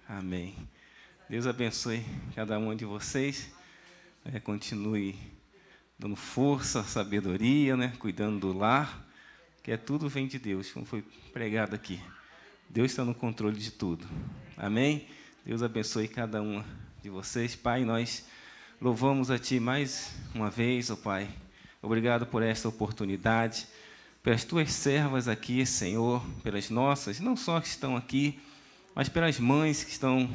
Amém. Deus abençoe cada um de vocês. Continue dando força, sabedoria, cuidando do lar, que tudo vem de Deus, como foi pregado aqui. Deus está no controle de tudo. Amém? Deus abençoe cada uma de vocês. Pai, nós louvamos a Ti mais uma vez, ó Pai. Obrigado por esta oportunidade, pelas Tuas servas aqui, Senhor, pelas nossas, não só que estão aqui, mas pelas mães que estão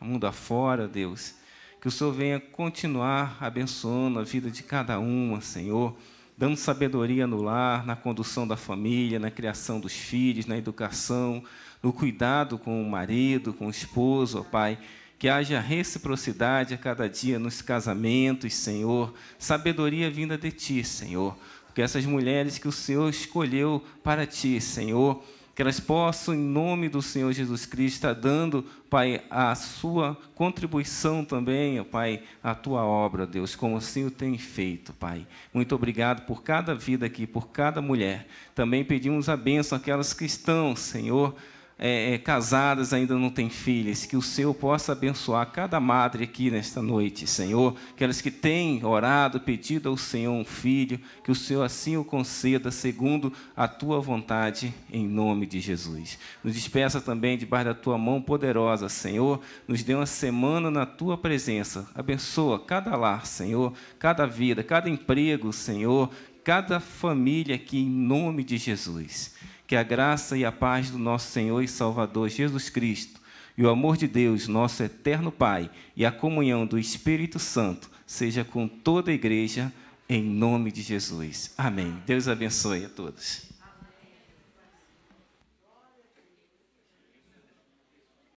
mundo afora, Deus. Que o Senhor venha continuar abençoando a vida de cada uma, Senhor, dando sabedoria no lar, na condução da família, na criação dos filhos, na educação, no cuidado com o marido, com o esposo, ó Pai. Que haja reciprocidade a cada dia nos casamentos, Senhor. Sabedoria vinda de Ti, Senhor. Porque essas mulheres que o Senhor escolheu para Ti, Senhor, que elas possam, em nome do Senhor Jesus Cristo, estar dando, Pai, a sua contribuição também, ó Pai, à Tua obra, Deus, como assim o tem feito, Pai. Muito obrigado por cada vida aqui, por cada mulher. Também pedimos a bênção àquelas que estão, Senhor, casadas, ainda não têm filhos, que o Senhor possa abençoar cada madre aqui nesta noite, Senhor, aquelas que têm orado, pedido ao Senhor um filho, que o Senhor assim o conceda, segundo a Tua vontade, em nome de Jesus. Nos despeça também debaixo da Tua mão poderosa, Senhor, nos dê uma semana na Tua presença, abençoa cada lar, Senhor, cada vida, cada emprego, Senhor, cada família aqui, em nome de Jesus. Que a graça e a paz do nosso Senhor e Salvador Jesus Cristo, E o amor de Deus, nosso eterno Pai, e a comunhão do Espírito Santo seja com toda a igreja, em nome de Jesus. Amém. Deus abençoe a todos.